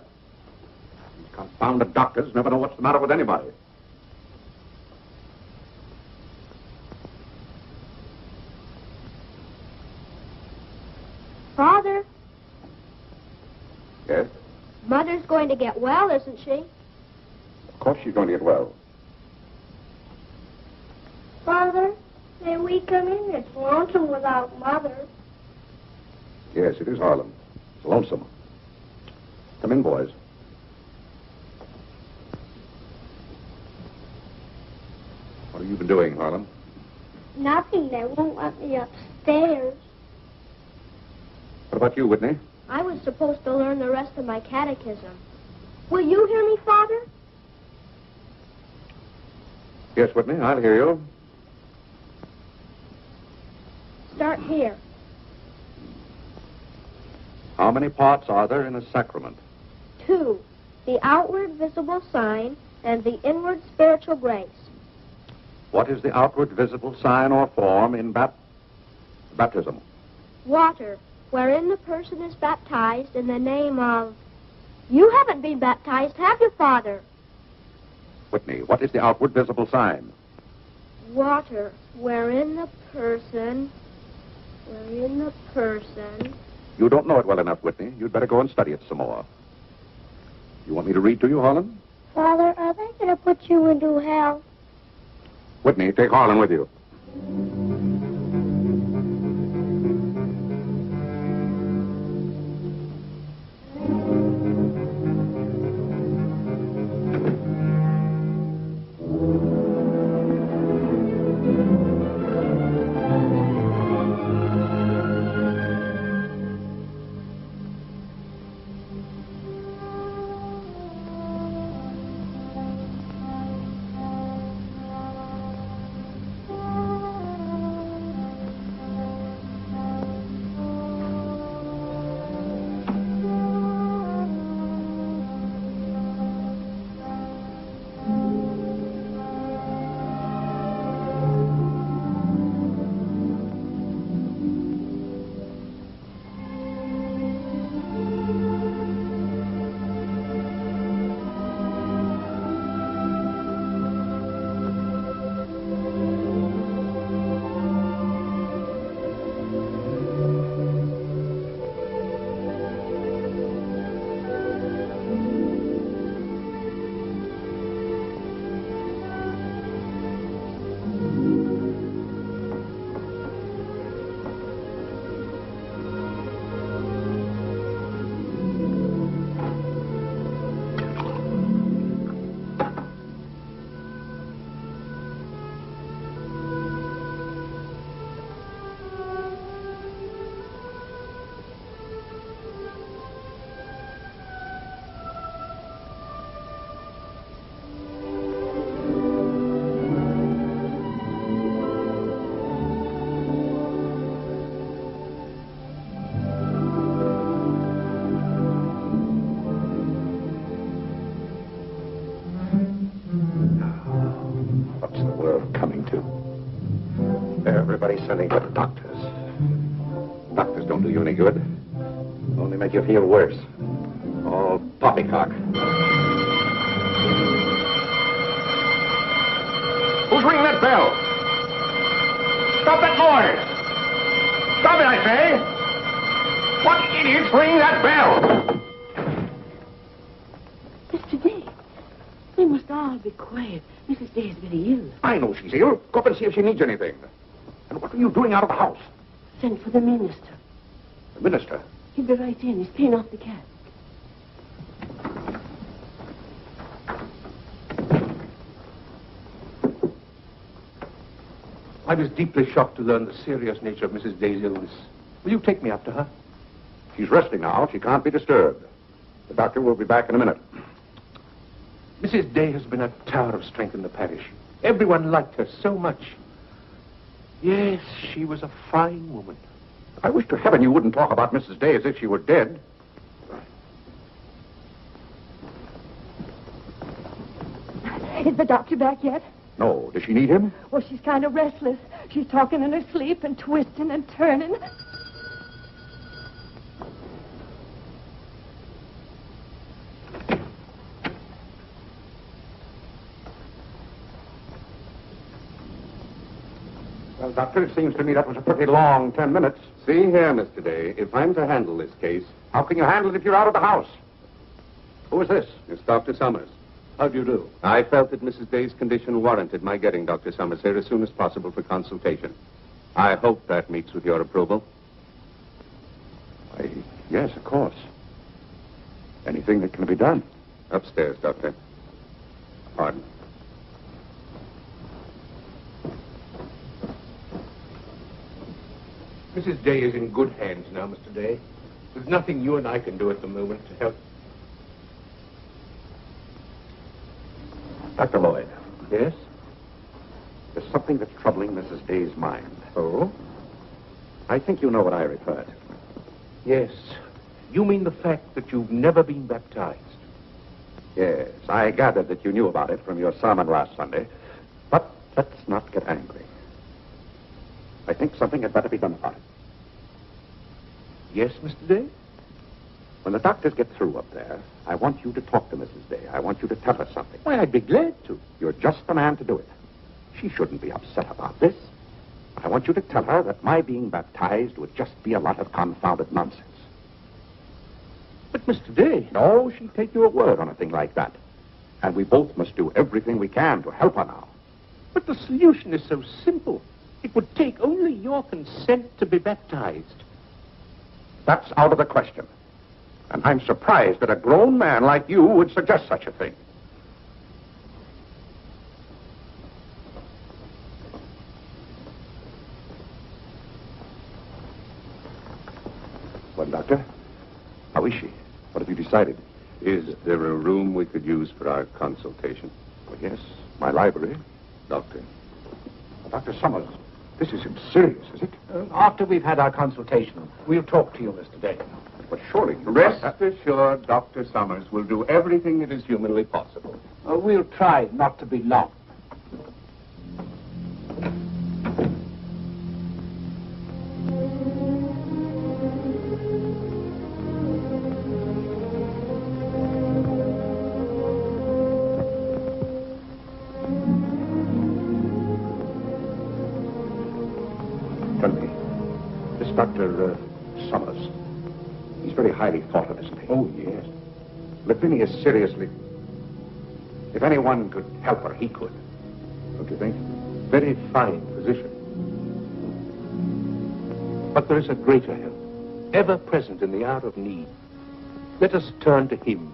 These confounded doctors never know what's the matter with anybody. Father, Yes? Mother's going to get well, isn't she? Of course she's going to get well. Father, may we come in? It's lonesome without Mother. Yes, it is Harlem. It's lonesome. Come in, boys. What have you been doing, Harlem? Nothing. They won't let me upstairs. What about you, Whitney? I was supposed to learn the rest of my catechism. Will you hear me, Father? Yes, Whitney, I'll hear you. Start here. How many parts are there in a sacrament? 2. The outward visible sign and the inward spiritual grace. What is the outward visible sign or form in baptism? Water, wherein the person is baptized in the name of... You haven't been baptized, have you, Father? Whitney, what is the outward visible sign? Water, wherein the person... You don't know it well enough, Whitney. You'd better go and study it some more. You want me to read to you, Harlan? Father, are they going to put you into hell. Whitney, take Harlan with you. Everybody's sending for doctors. Doctors don't do you any good. Only make you feel worse. All poppycock. Who's ringing that bell? Stop that noise! Stop it, I say! What idiot's ringing that bell? Mr. Day, we must all be quiet. Mrs. Day is very ill. I know she's ill. Go up and see if she needs anything. And what are you doing out of the house? Send for the minister. The minister? He'll be right in. He's paying off the cab. I was deeply shocked to learn the serious nature of Mrs. Day's illness. Will you take me up to her? She's resting now. She can't be disturbed. The doctor will be back in a minute. Mrs. Day has been a tower of strength in the parish. Everyone liked her so much. Yes, she was a fine woman. I wish to heaven you wouldn't talk about Mrs. Day as if she were dead. Is the doctor back yet? No. Does she need him? Well, she's kind of restless. She's talking in her sleep and twisting and turning. Well, Doctor, it seems to me that was a pretty long 10 minutes. See here, Mr. Day, if I'm to handle this case... How can you handle it if you're out of the house? Who is this? It's Dr. Summers. How do you do? I felt that Mrs. Day's condition warranted my getting Dr. Summers here as soon as possible for consultation. I hope that meets with your approval. Yes, of course. Anything that can be done. Upstairs, Doctor. Pardon. Mrs. Day is in good hands now, Mr. Day. There's nothing you and I can do at the moment to help. Dr. Lloyd. Yes? There's something that's troubling Mrs. Day's mind. Oh? I think you know what I refer to. Yes. You mean the fact that you've never been baptized? Yes, I gathered that you knew about it from your sermon last Sunday. But let's not get angry. I think something had better be done about it. Yes, Mr. Day? When the doctors get through up there, I want you to talk to Mrs. Day. I want you to tell her something. Why, I'd be glad to. You're just the man to do it. She shouldn't be upset about this. I want you to tell her that my being baptized would just be a lot of confounded nonsense. But, Mr. Day... No, she'd take your word on a thing like that. And we both must do everything we can to help her now. But the solution is so simple. It would take only your consent to be baptized. That's out of the question. And I'm surprised that a grown man like you would suggest such a thing. Well, Doctor, how is she? What have you decided? Is there a room we could use for our consultation? Well, yes, my library. Doctor? Dr. Summers, this isn't serious, is it? After we've had our consultation, we'll talk to you, Mr. Day. But surely... Rest assured, Dr. Summers will do everything that is humanly possible. We'll try not to be long. Dr. Summers. He's very highly thought of, isn't he? Oh, yes. But Vinny is seriously... If anyone could help her, he could. Don't you think? Very fine physician. But there is a greater help, ever present in the hour of need. Let us turn to him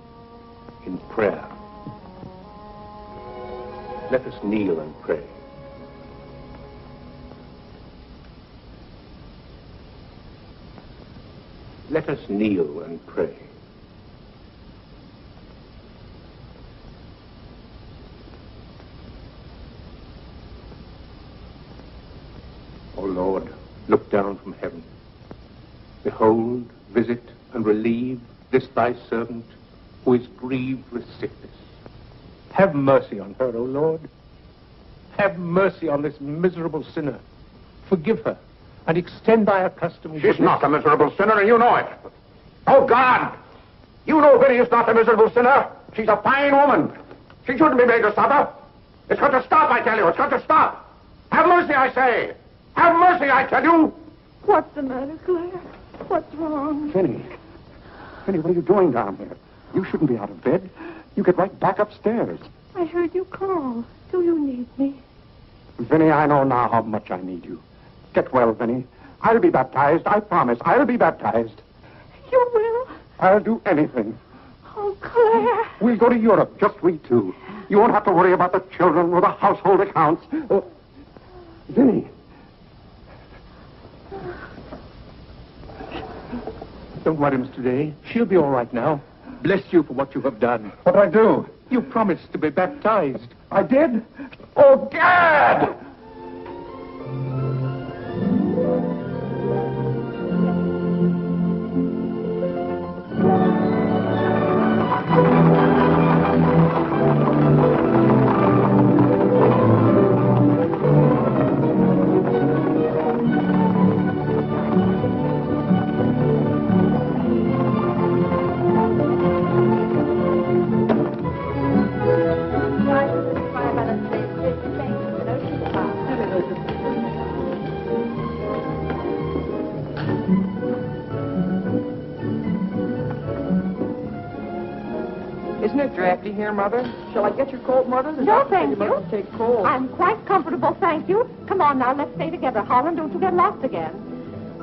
in prayer. Let us kneel and pray. Let us kneel and pray. O Lord, look down from heaven. Behold, visit, and relieve this thy servant who is grieved with sickness. Have mercy on her, O Lord. Have mercy on this miserable sinner. Forgive her. And extend thy accustomed She's goodness. not a miserable sinner, and you know it. Oh, God! You know Vinny is not a miserable sinner. She's a fine woman. She shouldn't be made to suffer. It's got to stop, I tell you. It's got to stop. Have mercy, I say. Have mercy, I tell you. What's the matter, Claire? What's wrong? Vinny. Vinny, what are you doing down here? You shouldn't be out of bed. You get right back upstairs. I heard you call. Do you need me? Vinny, I know now how much I need you. Get well, Vinny. I'll be baptized. I promise. I'll be baptized. You will? I'll do anything. Oh, Claire. We'll go to Europe, just we two. You won't have to worry about the children or the household accounts. Oh, Vinny. Don't worry, Mr. Day. She'll be all right now. Bless you for what you have done. What'd I do? You promised to be baptized. I did? Oh, Gad! Isn't it drafty here, Mother? Shall I get your coat, Mother? No, thank you. Must take cold. I'm quite comfortable, thank you. Come on now, let's stay together. Holland, don't you get lost again.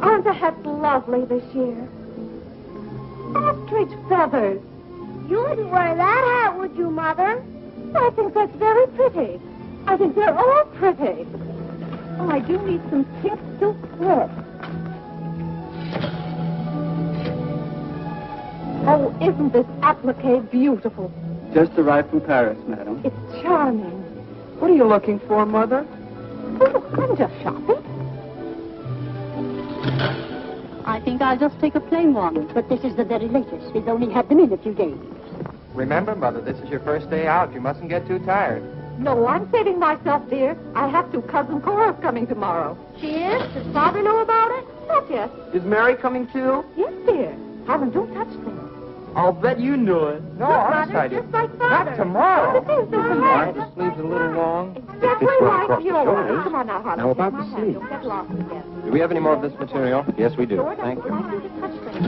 Aren't the hats lovely this year? Ostrich feathers. You wouldn't wear that hat, would you, Mother? I think that's very pretty. I think they're all pretty. Oh, I do need some pink silk thread. Oh, isn't this applique beautiful? Just arrived from Paris, madam. It's charming. What are you looking for, Mother? Oh, I'm just shopping. I think I'll just take a plain one. But this is the very latest. We've only had them in a few days. Remember, Mother, this is your first day out. You mustn't get too tired. No, I'm saving myself, dear. I have to. Cousin Cora's coming tomorrow. She is? Does Father know about it? Not yet. Is Mary coming too? Yes, dear. Helen, don't touch things. I'll bet you knew it. No, Look, I'm Mother, excited. just like Father. Not tomorrow. What is this? Aren't the sleeves a little long? Exactly It's right. across the You're right. shoulders. Come on now, Holland. Now about Take my the hand. sleeve. Don't get lost again. Do we have any more of this material? Yes, we do. George, Thank I you. like you to touch things.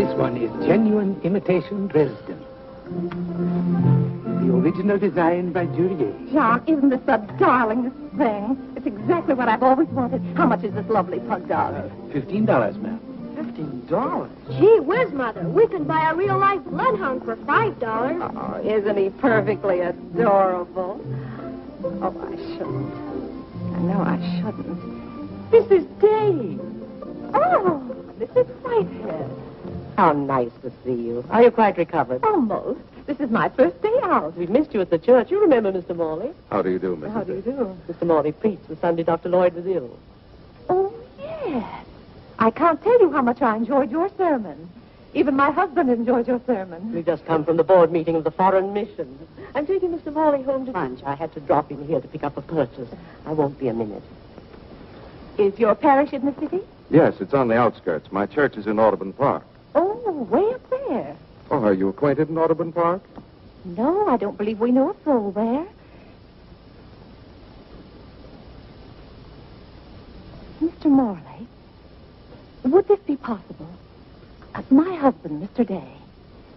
This one is genuine imitation Dresden. The original design by Duryea. John, isn't this the darlingest thing? It's exactly what I've always wanted. How much is this lovely pug dog? $15, ma'am. $15? Gee whiz, Mother. We can buy a real-life bloodhound for $5. Oh, isn't he perfectly adorable? Oh, I shouldn't. No, I shouldn't. This is Dave. Oh, this is Whitehead. How nice to see you. Are you quite recovered? Almost. This is my first day out. We missed you at the church. You remember Mr. Morley? How do you do, Mrs. How do you do? Mr. Morley preached the Sunday Dr. Lloyd was ill. Oh, yes. I can't tell you how much I enjoyed your sermon. Even my husband enjoyed your sermon. We've just come from the board meeting of the Foreign Mission. I'm taking Mr. Morley home to lunch. I had to drop in here to pick up a purchase. I won't be a minute. Is your parish in the city? Yes, it's on the outskirts. My church is in Audubon Park. Oh, way up there. Oh, are you acquainted in Audubon Park? No, I don't believe we know a soul there. Mr. Morley, would this be possible? My husband, Mr. Day.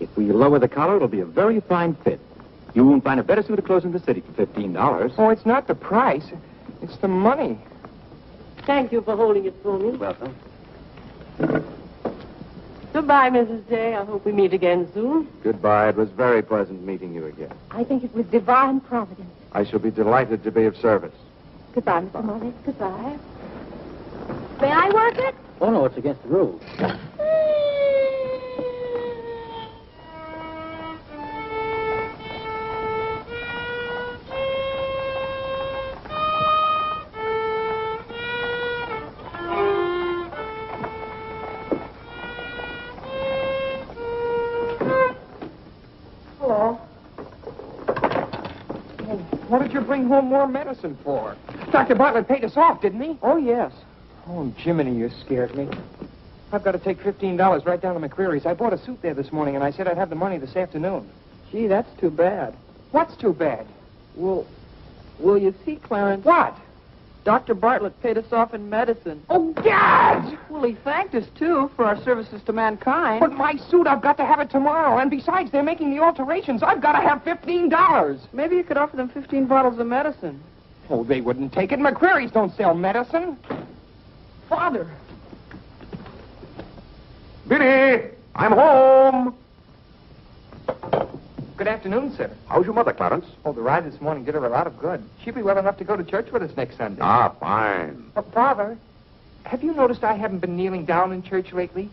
If we lower the collar, it'll be a very fine fit. You won't find a better suit of clothes in the city for $15. Oh, it's not the price. It's the money. Thank you for holding it for me. Welcome. Goodbye, Mrs. Day. I hope we meet again soon. Goodbye. It was very pleasant meeting you again. I think it was divine providence. I shall be delighted to be of service. Goodbye, Mr. Morley. Goodbye. May I work it? Oh, no, it's against the rules. Hello. What did you bring home more medicine for? Dr. Bartlett paid us off, didn't he? Oh, yes. Oh, Jiminy, you scared me. I've got to take $15 right down to McCreary's. I bought a suit there this morning, and I said I'd have the money this afternoon. Gee, that's too bad. What's too bad? Well, you see, Clarence? What? Dr. Bartlett paid us off in medicine. Oh, Gad! Well, he thanked us, too, for our services to mankind. But my suit, I've got to have it tomorrow. And besides, they're making the alterations. I've got to have $15. Maybe you could offer them 15 bottles of medicine. Oh, they wouldn't take it. McCreary's don't sell medicine. Father. Vinny, I'm home. Good afternoon, sir. How's your mother, Clarence? Oh, the ride this morning did her a lot of good. She'll be well enough to go to church with us next Sunday. Ah, fine. Father, have you noticed I haven't been kneeling down in church lately?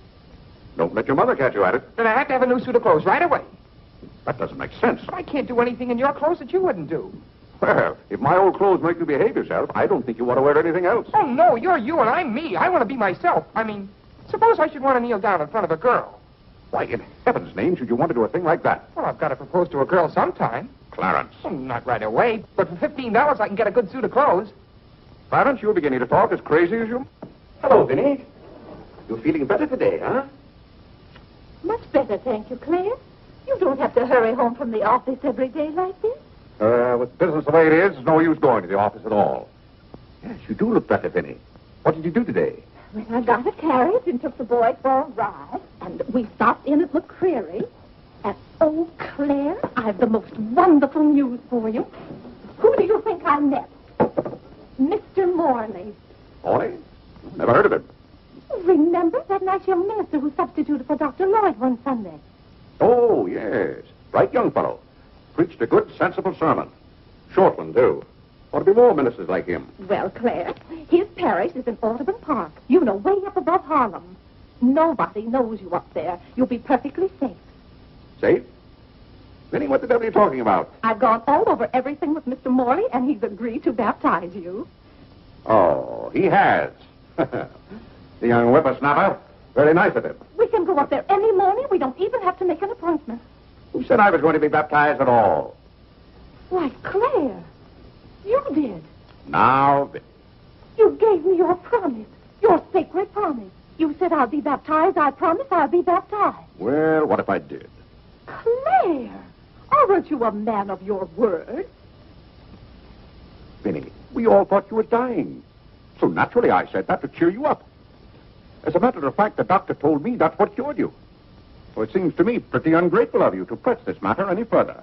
Don't let your mother catch you at it. Then I have to have a new suit of clothes right away. That doesn't make sense. But I can't do anything in your clothes that you wouldn't do. Well, if my old clothes make you behave yourself, I don't think you want to wear anything else. Oh, no, you're you and I'm me. I want to be myself. I mean, suppose I should want to kneel down in front of a girl. Why, in heaven's name, should you want to do a thing like that? Well, I've got to propose to a girl sometime. Clarence. Well, not right away, but for $15 I can get a good suit of clothes. Clarence, you're beginning to talk as crazy as you... Hello, Vinny. You're feeling better today, huh? Much better, thank you, Claire. You don't have to hurry home from the office every day like this. With business the way it is, there's no use going to the office at all. Yes, you do look better, Vinny. What did you do today? Well, I got a carriage and took the boys for a ride, and we stopped in at McCreary. And, oh, Claire, I've the most wonderful news for you. Who do you think I met? Mr. Morley. Morley? Never heard of him. Remember that nice young minister who substituted for Dr. Lloyd one Sunday? Oh, yes. Right young fellow. Preached a good, sensible sermon. Short one, too. Ought to be more ministers like him. Well, Claire, his parish is in Audubon Park. You know, way up above Harlem. Nobody knows you up there. You'll be perfectly safe. Safe? Vinny, what the devil are you talking about? I've gone all over everything with Mr. Morley, and he's agreed to baptize you. Oh, he has. The young whippersnapper. Very nice of him. We can go up there any morning. We don't even have to make an appointment. Who said I was going to be baptized at all? Why, Claire, you did. Now, Vinny. You gave me your promise, your sacred promise. You said I'll be baptized. I promise I'll be baptized. Well, what if I did? Claire, aren't you a man of your word? Vinny, we all thought you were dying. So naturally I said that to cheer you up. As a matter of fact, the doctor told me that's what cured you. Well, it seems to me pretty ungrateful of you to press this matter any further.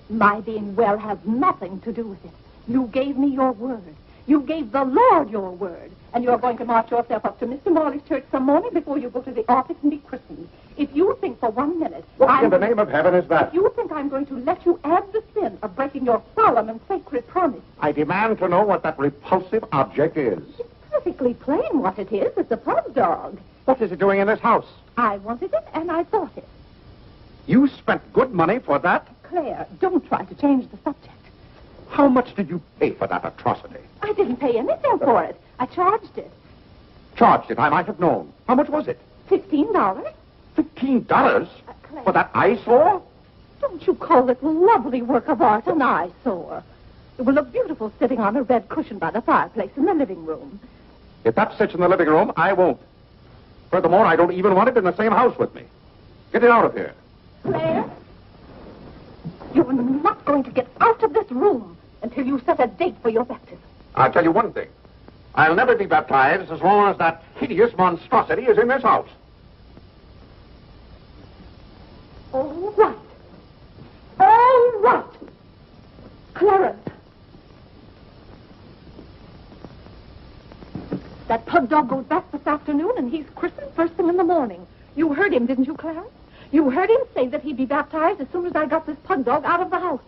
My being well has nothing to do with it. You gave me your word. You gave the Lord your word. And you're going to march yourself up to Mr. Morley's church some morning before you go to the office and be christened. If you think for 1 minute... What in the name of heaven is that? If you think I'm going to let you add the sin of breaking your solemn and sacred promise... I demand to know what that repulsive object is. It's perfectly plain what it is. It's a pug dog. What is it doing in this house? I wanted it, and I bought it. You spent good money for that? Claire, don't try to change the subject. How much did you pay for that atrocity? I didn't pay anything for it. I charged it. Charged it, I might have known. How much was it? $15. $15? Claire. For that eyesore? Don't you call it lovely work of art an eyesore? It will look beautiful sitting on a red cushion by the fireplace in the living room. If that sits in the living room, I won't. Furthermore, I don't even want it in the same house with me. Get it out of here. Claire, you're not going to get out of this room until you set a date for your baptism. I'll tell you one thing. I'll never be baptized as long as that hideous monstrosity is in this house. All right. All right. Clarence. That pug dog goes back this afternoon, and he's christened first thing in the morning. You heard him, didn't you, Clarence? You heard him say that he'd be baptized as soon as I got this pug dog out of the house.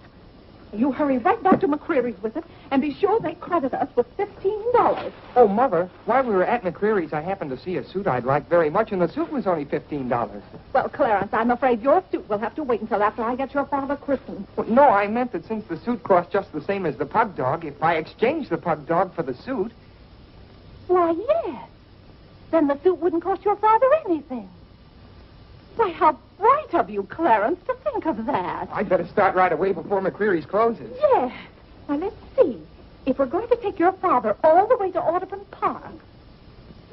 You hurry right back to McCreary's with it, and be sure they credit us with $15. Oh, Mother, while we were at McCreary's, I happened to see a suit I'd like very much, and the suit was only $15. Well, Clarence, I'm afraid your suit will have to wait until after I get your father christened. Well, no, I meant that since the suit cost just the same as the pug dog, if I exchange the pug dog for the suit... Why, yes. Then the suit wouldn't cost your father anything. Why, how bright of you, Clarence, to think of that. I'd better start right away before McCreary's closes. Yes. Now, let's see. If we're going to take your father all the way to Audubon Park...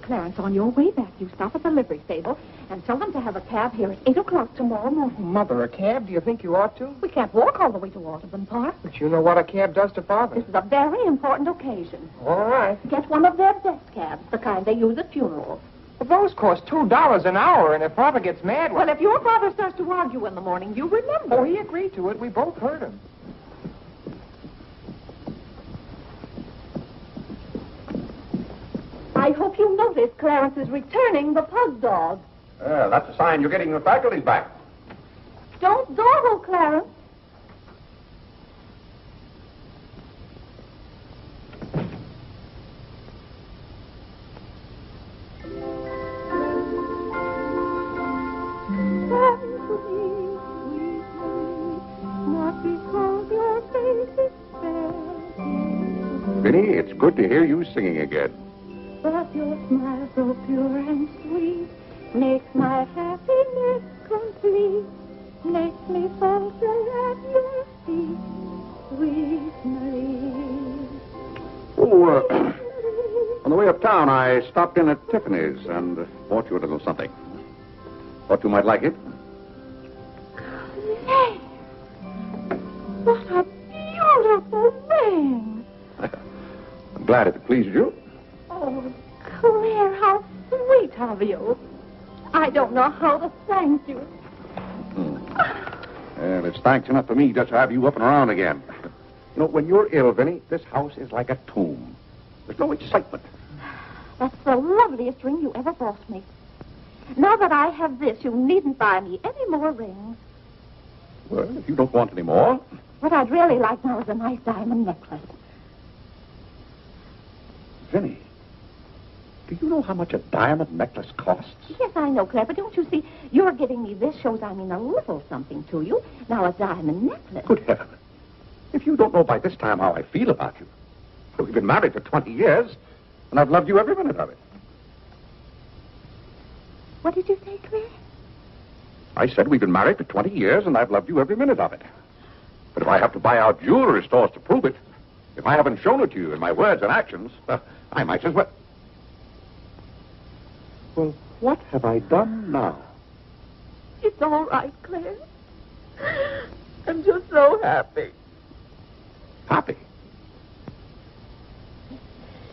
Clarence, on your way back, you stop at the livery stable and tell them to have a cab here at 8 o'clock tomorrow morning. Mother, a cab? Do you think you ought to? We can't walk all the way to Audubon Park. But you know what a cab does to Father. This is a very important occasion. All right. Get one of their best cabs, the kind they use at funerals. Well, those cost $2 an hour, and if Father gets mad... Well, if your father starts to argue in the morning, you remember. Oh, he agreed to it. We both heard him. I hope you notice Clarence is returning the pug dog. That's a sign you're getting your faculties back. Don't dawdle, Clarence. Vinny, it's good to hear you singing again. But your smile so pure and sweet makes my happiness complete. Makes me falter at your feet, sweet Marie. Oh, on the way uptown, I stopped in at Tiffany's and bought you a little something. Thought you might like it. Claire, what a beautiful ring. I'm glad if it pleased you. Oh, Claire, how sweet of you. I don't know how to thank you. And it's thanks enough for me just to have you up and around again. You know, when you're ill, Vinny, this house is like a tomb. There's no excitement. That's the loveliest ring you ever bought me. Now that I have this, you needn't buy me any more rings. Well, if you don't want any more... What I'd really like now is a nice diamond necklace. Vinny, do you know how much a diamond necklace costs? Yes, I know, Claire, but don't you see, you're giving me this shows I mean a little something to you. Now, a diamond necklace. Good heaven. If you don't know by this time how I feel about you. We've been married for 20 years, and I've loved you every minute of it. What did you say, Claire? I said we've been married for 20 years, and I've loved you every minute of it. But if I have to buy out jewelry stores to prove it, if I haven't shown it to you in my words and actions, I might as well... Well, what have I done now? It's all right, Claire. I'm just so happy. Happy?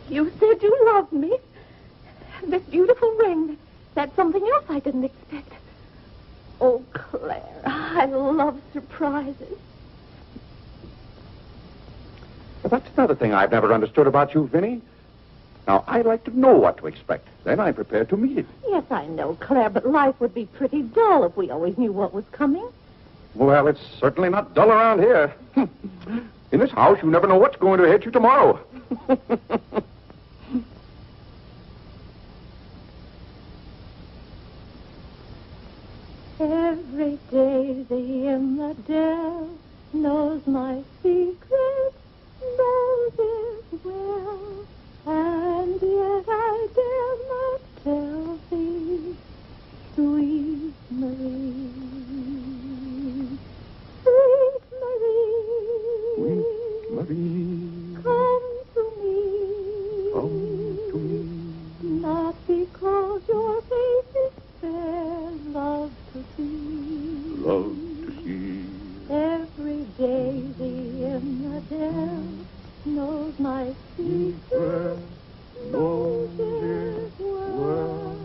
You said you loved me. And this beautiful ring, that's something else I didn't expect. Oh, Claire, I love surprises. Well, that's another thing I've never understood about you, Vinny. Now, I like to know what to expect. Then I'm prepared to meet it. Yes, I know, Claire, but life would be pretty dull if we always knew what was coming. Well, it's certainly not dull around here. In this house, you never know what's going to hit you tomorrow. Every daisy in the dell knows my secret, knows it well, and yet I dare not tell thee, sweet Marie, sweet Marie, Sweet Marie, come to me, come to me. not because your face is fair, love to see, Love to see. every daisy in the dell knows my secret, knows it well,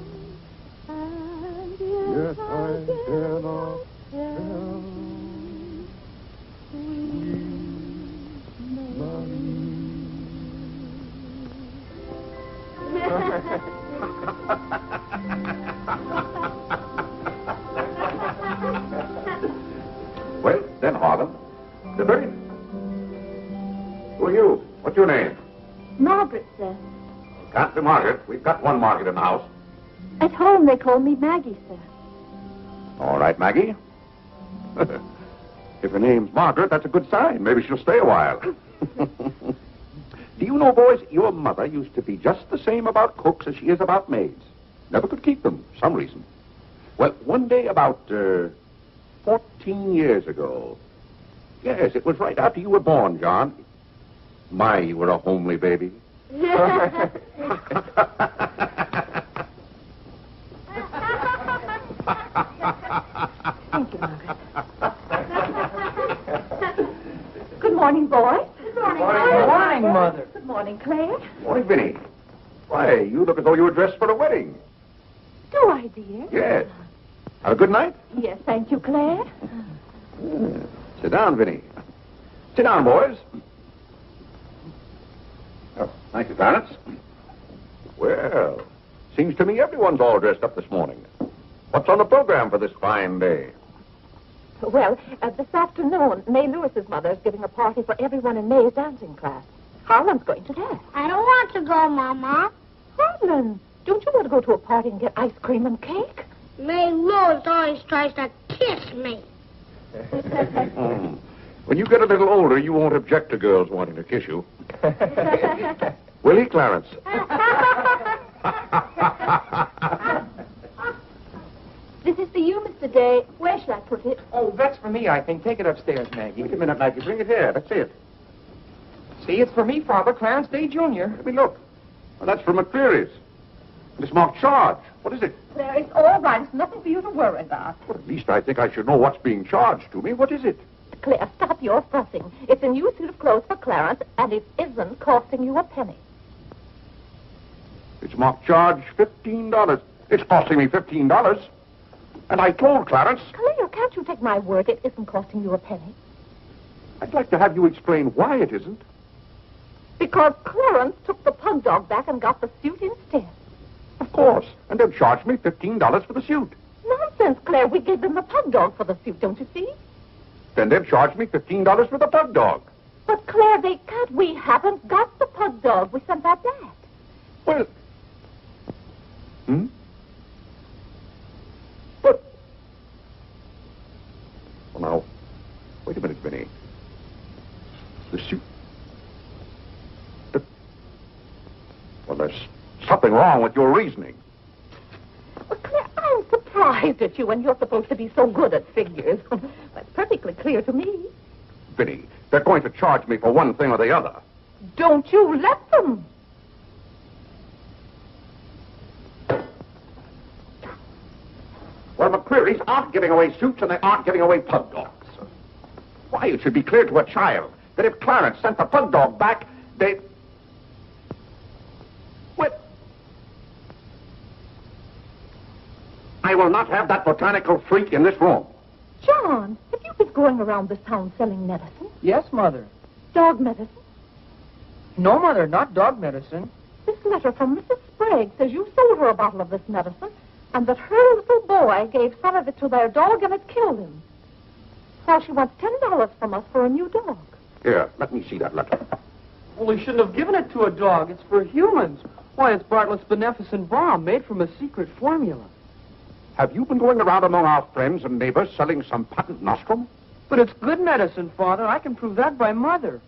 and yet I dare not tell, sweet Well, then, Harlan, the very... Who are you? What's your name? Margaret, sir. Can't be Margaret. We've got one Margaret in the house. At home they call me Maggie, sir. All right, Maggie. If her name's Margaret, that's a good sign. Maybe she'll stay a while. Do you know, boys, your mother used to be just the same about cooks as she is about maids. Never could keep them, for some reason. Well, one day about 14 years ago. Yes, it was right after you were born, John. My, you were a homely baby. Thank you, Margaret. Good morning, boys. Good morning, Good morning, Mother. Good morning, Claire. Morning, Vinny. Why, you look as though you were dressed for a wedding. Do I, dear? Yes. Have a good night? Yes, thank you, Claire. Sit down, Vinny. Sit down, boys. Oh, thank you, Clarence. Well, seems to me everyone's all dressed up this morning. What's on the program for this fine day? Well, this afternoon, May Lewis's mother is giving a party for everyone in May's dancing class. Harlan's going to that. I don't want to go, Mama. Harlan, don't you want to go to a party and get ice cream and cake? May Lewis always tries to kiss me. When you get a little older, you won't object to girls wanting to kiss you. Will he, Clarence? This is for you, Mr. Day. Where shall I put it? Oh, that's for me, I think. Take it upstairs, Maggie. Wait a minute, Maggie. Bring it here. Let's see it. See, it's for me, Father, Clarence Day, Jr. Let me look. Well, that's from McCreary's. It's marked charge. What is it? Claire, it's all right. It's nothing for you to worry about. Well, at least I think I should know what's being charged to me. What is it? Claire, stop your fussing. It's a new suit of clothes for Clarence, and it isn't costing you a penny. It's marked charge $15. It's costing me $15. And I told Clarence... Claire, can't you take my word? It isn't costing you a penny. I'd like to have you explain why it isn't. Because Clarence took the pug dog back and got the suit instead. Of course. And they've charged me $15 for the suit. Nonsense, Claire. We gave them the pug dog for the suit, don't you see? Then they've charged me $15 for the pug dog. But, Claire, they can't. We haven't got the pug dog. We sent that back. Well... But... Well, now, wait a minute, Vinny. The suit... Well, there's something wrong with your reasoning. Well, Claire, I'm surprised at you when you're supposed to be so good at figures. That's perfectly clear to me. Vinny, they're going to charge me for one thing or the other. Don't you let them. Well, McCreary's aren't giving away suits and they aren't giving away pug dogs. Why, it should be clear to a child that if Clarence sent the pug dog back, they... What? I will not have that botanical freak in this room. John, have you been going around this town selling medicine? Yes, Mother. Dog medicine? No, Mother, not dog medicine. This letter from Mrs. Sprague says you sold her a bottle of this medicine and that her little boy gave some of it to their dog and it killed him. Now she wants $10 from us for a new dog. Here, let me see that letter. Well, he shouldn't have given it to a dog. It's for humans. Why, it's Bartlett's beneficent balm made from a secret formula. Have you been going around among our friends and neighbors selling some patent nostrum? But it's good medicine, Father. I can prove that by Mother.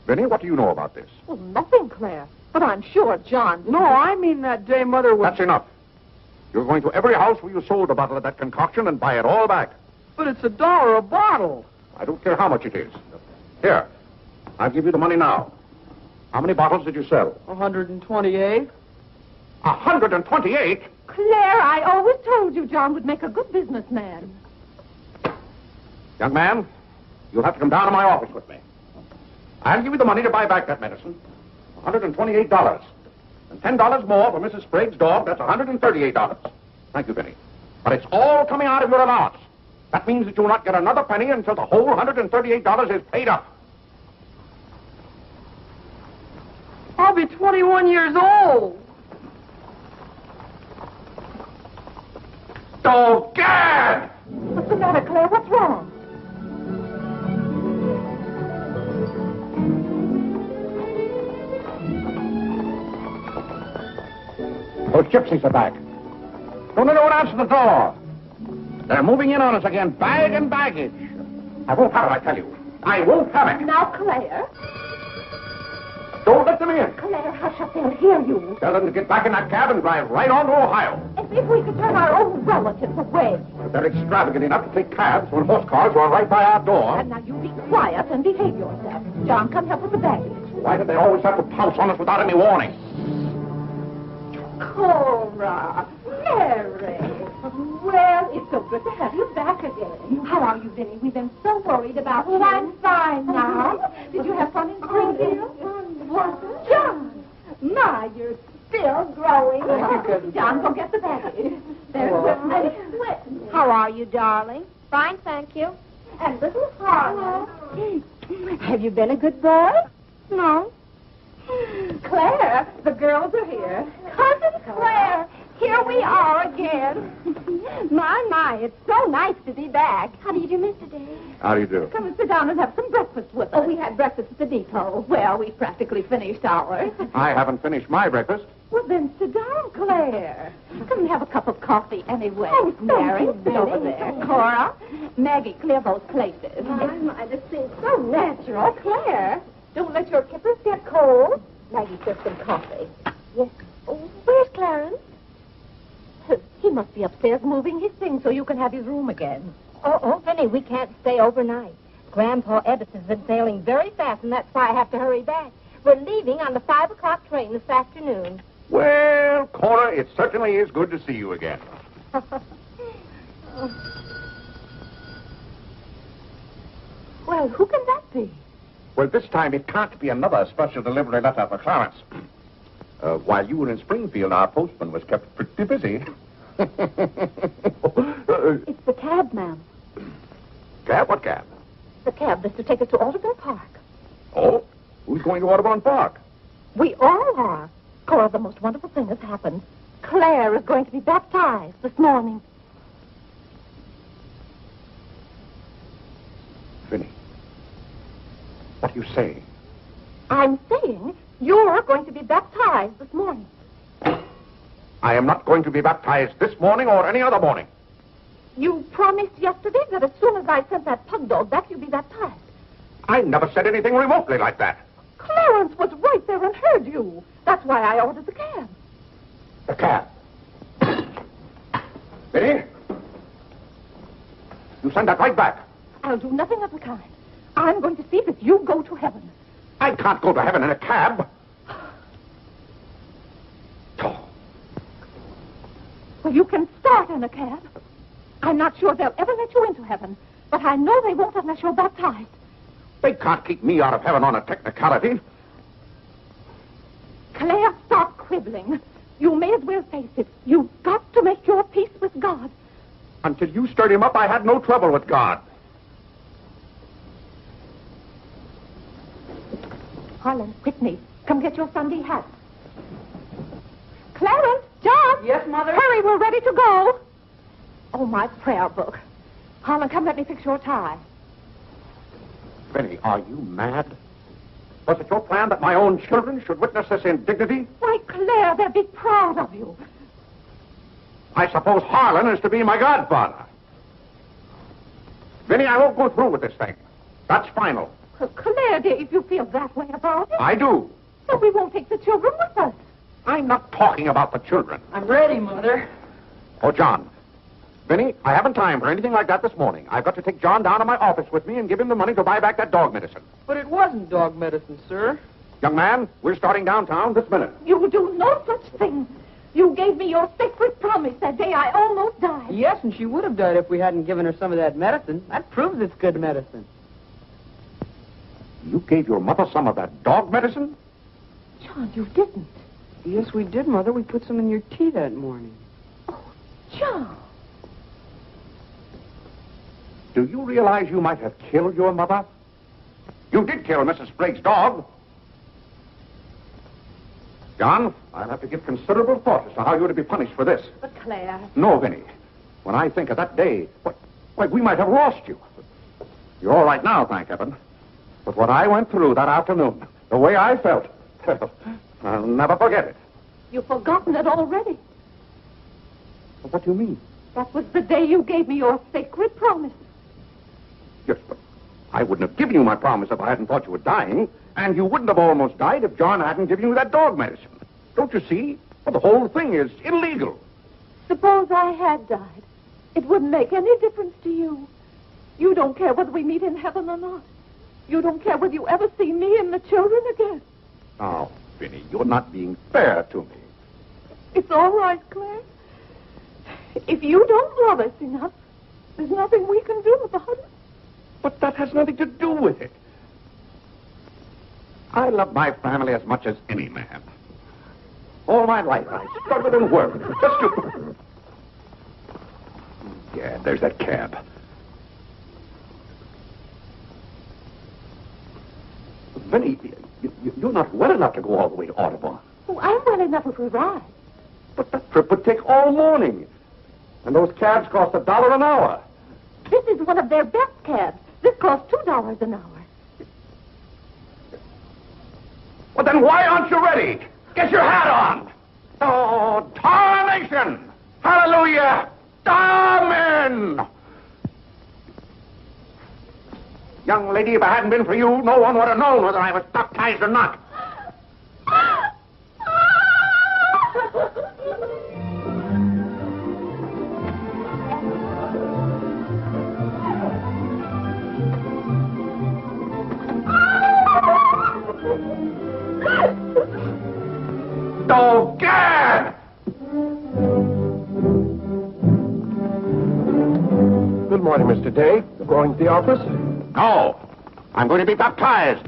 Vinny, what do you know about this? Well, nothing, Claire. But I'm sure John... No, I mean that day Mother was... That's enough. You're going to every house where you sold a bottle of that concoction and buy it all back. But it's $1 a bottle. I don't care how much it is. Here, I'll give you the money now. How many bottles did you sell? 128. 128? Claire, I always told you John would make a good businessman. Young man, you'll have to come down to my office with me. I'll give you the money to buy back that medicine. $128. And $10 more for Mrs. Sprague's dog. That's $138. Thank you, Vinny. But it's all coming out of your allowance. That means that you will not get another penny until the whole $138 is paid up. I'll be 21 years old. Oh, Gad! What's the matter, Claire? What's wrong? Those gypsies are back. Don't anyone answer the door. They're moving in on us again, bag and baggage. I won't have it, I tell you. I won't have it. Now, Claire. Don't let them in. Claire, hush up. They'll hear you. Tell them to get back in that cab and drive right on to Ohio. As if we could turn our own relatives away. But they're extravagant enough to take cabs when horse cars are right by our door. And now you be quiet and behave yourself. John, come help with the baggage. Why do they always have to pounce on us without any warning? Cora, Mary. Well, it's so good to have you back again. How are you, Vinny? We've been so worried about you. Oh, I'm fine now. Did you have fun in Springfield? What? John, my, you're still growing. John, go get the baggage. There's Whitney. How are you, darling? Fine, thank you. And little Harlan. Have you been a good boy? No. Claire, the girls are here. Cousin Claire, here we are again. My, it's so nice to be back. How do you do, Mr. Day? How do you do? Come and sit down and have some breakfast with us. Oh, we had breakfast at the depot. Well, we've practically finished ours. I haven't finished my breakfast. Well, then sit down, Claire. Come and have a cup of coffee anyway. Oh, Mary, thank you, sit over Betty. there. Cora, Maggie, clear those places. My, this seems so natural. Claire, don't let your kippers get cold. Maggie, serve some coffee. Yes. Oh, where's Clarence? He must be upstairs moving his things so you can have his room again. Oh, Vinny, we can't stay overnight. Grandpa Edison's been sailing very fast, and that's why I have to hurry back. We're leaving on the 5 o'clock train this afternoon. Well, Cora, it certainly is good to see you again. Well, who can that be? Well, this time it can't be another special delivery letter for Clarence. While you were in Springfield, our postman was kept pretty busy. It's the cab, ma'am. Cab? What cab? The cab that's to take us to Audubon Park. Oh? Who's going to Audubon Park? We all are. Cora, the most wonderful thing has happened. Claire is going to be baptized this morning. Vinny, what are you saying? I'm saying you're going to be baptized this morning. I am not going to be baptized this morning or any other morning. You promised yesterday that as soon as I sent that pug dog back, you'd be baptized. I never said anything remotely like that. Clarence was right there and heard you. That's why I ordered the cab. The cab. Vinny, you send that right back. I'll do nothing of the kind. I'm going to see that you go to heaven. I can't go to heaven in a cab. Well, you can start in a cab. I'm not sure they'll ever let you into heaven, but I know they won't unless you're baptized. They can't keep me out of heaven on a technicality. Claire, stop quibbling. You may as well face it. You've got to make your peace with God. Until you stirred him up, I had no trouble with God. Harlan, Whitney, come get your Sunday hat. Clarence, John. Yes, Mother? Hurry, we're ready to go. Oh, my prayer book. Harlan, come let me fix your tie. Vinny, are you mad? Was it your plan that my own children should witness this indignity? Why, Claire, they'll be proud of you. I suppose Harlan is to be my godfather. Vinny, I won't go through with this thing. That's final. Claire, dear, if you feel that way about it. I do. Then we won't take the children with us. I'm not talking about the children. I'm ready, Mother. Oh, John. Vinny, I haven't time for anything like that this morning. I've got to take John down to my office with me and give him the money to buy back that dog medicine. But it wasn't dog medicine, sir. Young man, we're starting downtown this minute. You will do no such thing. You gave me your sacred promise that day I almost died. Yes, and she would have died if we hadn't given her some of that medicine. That proves it's good medicine. You gave your mother some of that dog medicine? John, you didn't. Yes, we did, Mother. We put some in your tea that morning. Oh, John. Do you realize you might have killed your mother? You did kill Mrs. Sprague's dog. John, I'll have to give considerable thought as to how you're to be punished for this. But Claire... No, Vinny. When I think of that day, why, we might have lost you. You're all right now, thank heaven. But what I went through that afternoon, the way I felt, I'll never forget it. You've forgotten it already. What do you mean? That was the day you gave me your sacred promise. Yes, but I wouldn't have given you my promise if I hadn't thought you were dying. And you wouldn't have almost died if John hadn't given you that dog medicine. Don't you see? Well, the whole thing is illegal. Suppose I had died. It wouldn't make any difference to you. You don't care whether we meet in heaven or not. You don't care whether you ever see me and the children again. Now, Vinny, you're not being fair to me. It's all right, Claire. If you don't love us enough, there's nothing we can do about it. But that has nothing to do with it. I love my family as much as any man. All my life, I struggled and worked just to... Yeah, there's that cab. Vinny, you're not well enough to go all the way to Audubon. Oh, I'm well enough if we ride. But that trip would take all morning. And those cabs cost $1 an hour. This is one of their best cabs. This costs $2 an hour. Well, then why aren't you ready? Get your hat on. Oh, tarnation! Hallelujah! Amen! Young lady, if it hadn't been for you, no one would have known whether I was baptized or not. Oh, Gad! Good morning, Mr. Day. Going to the office? No. I'm going to be baptized.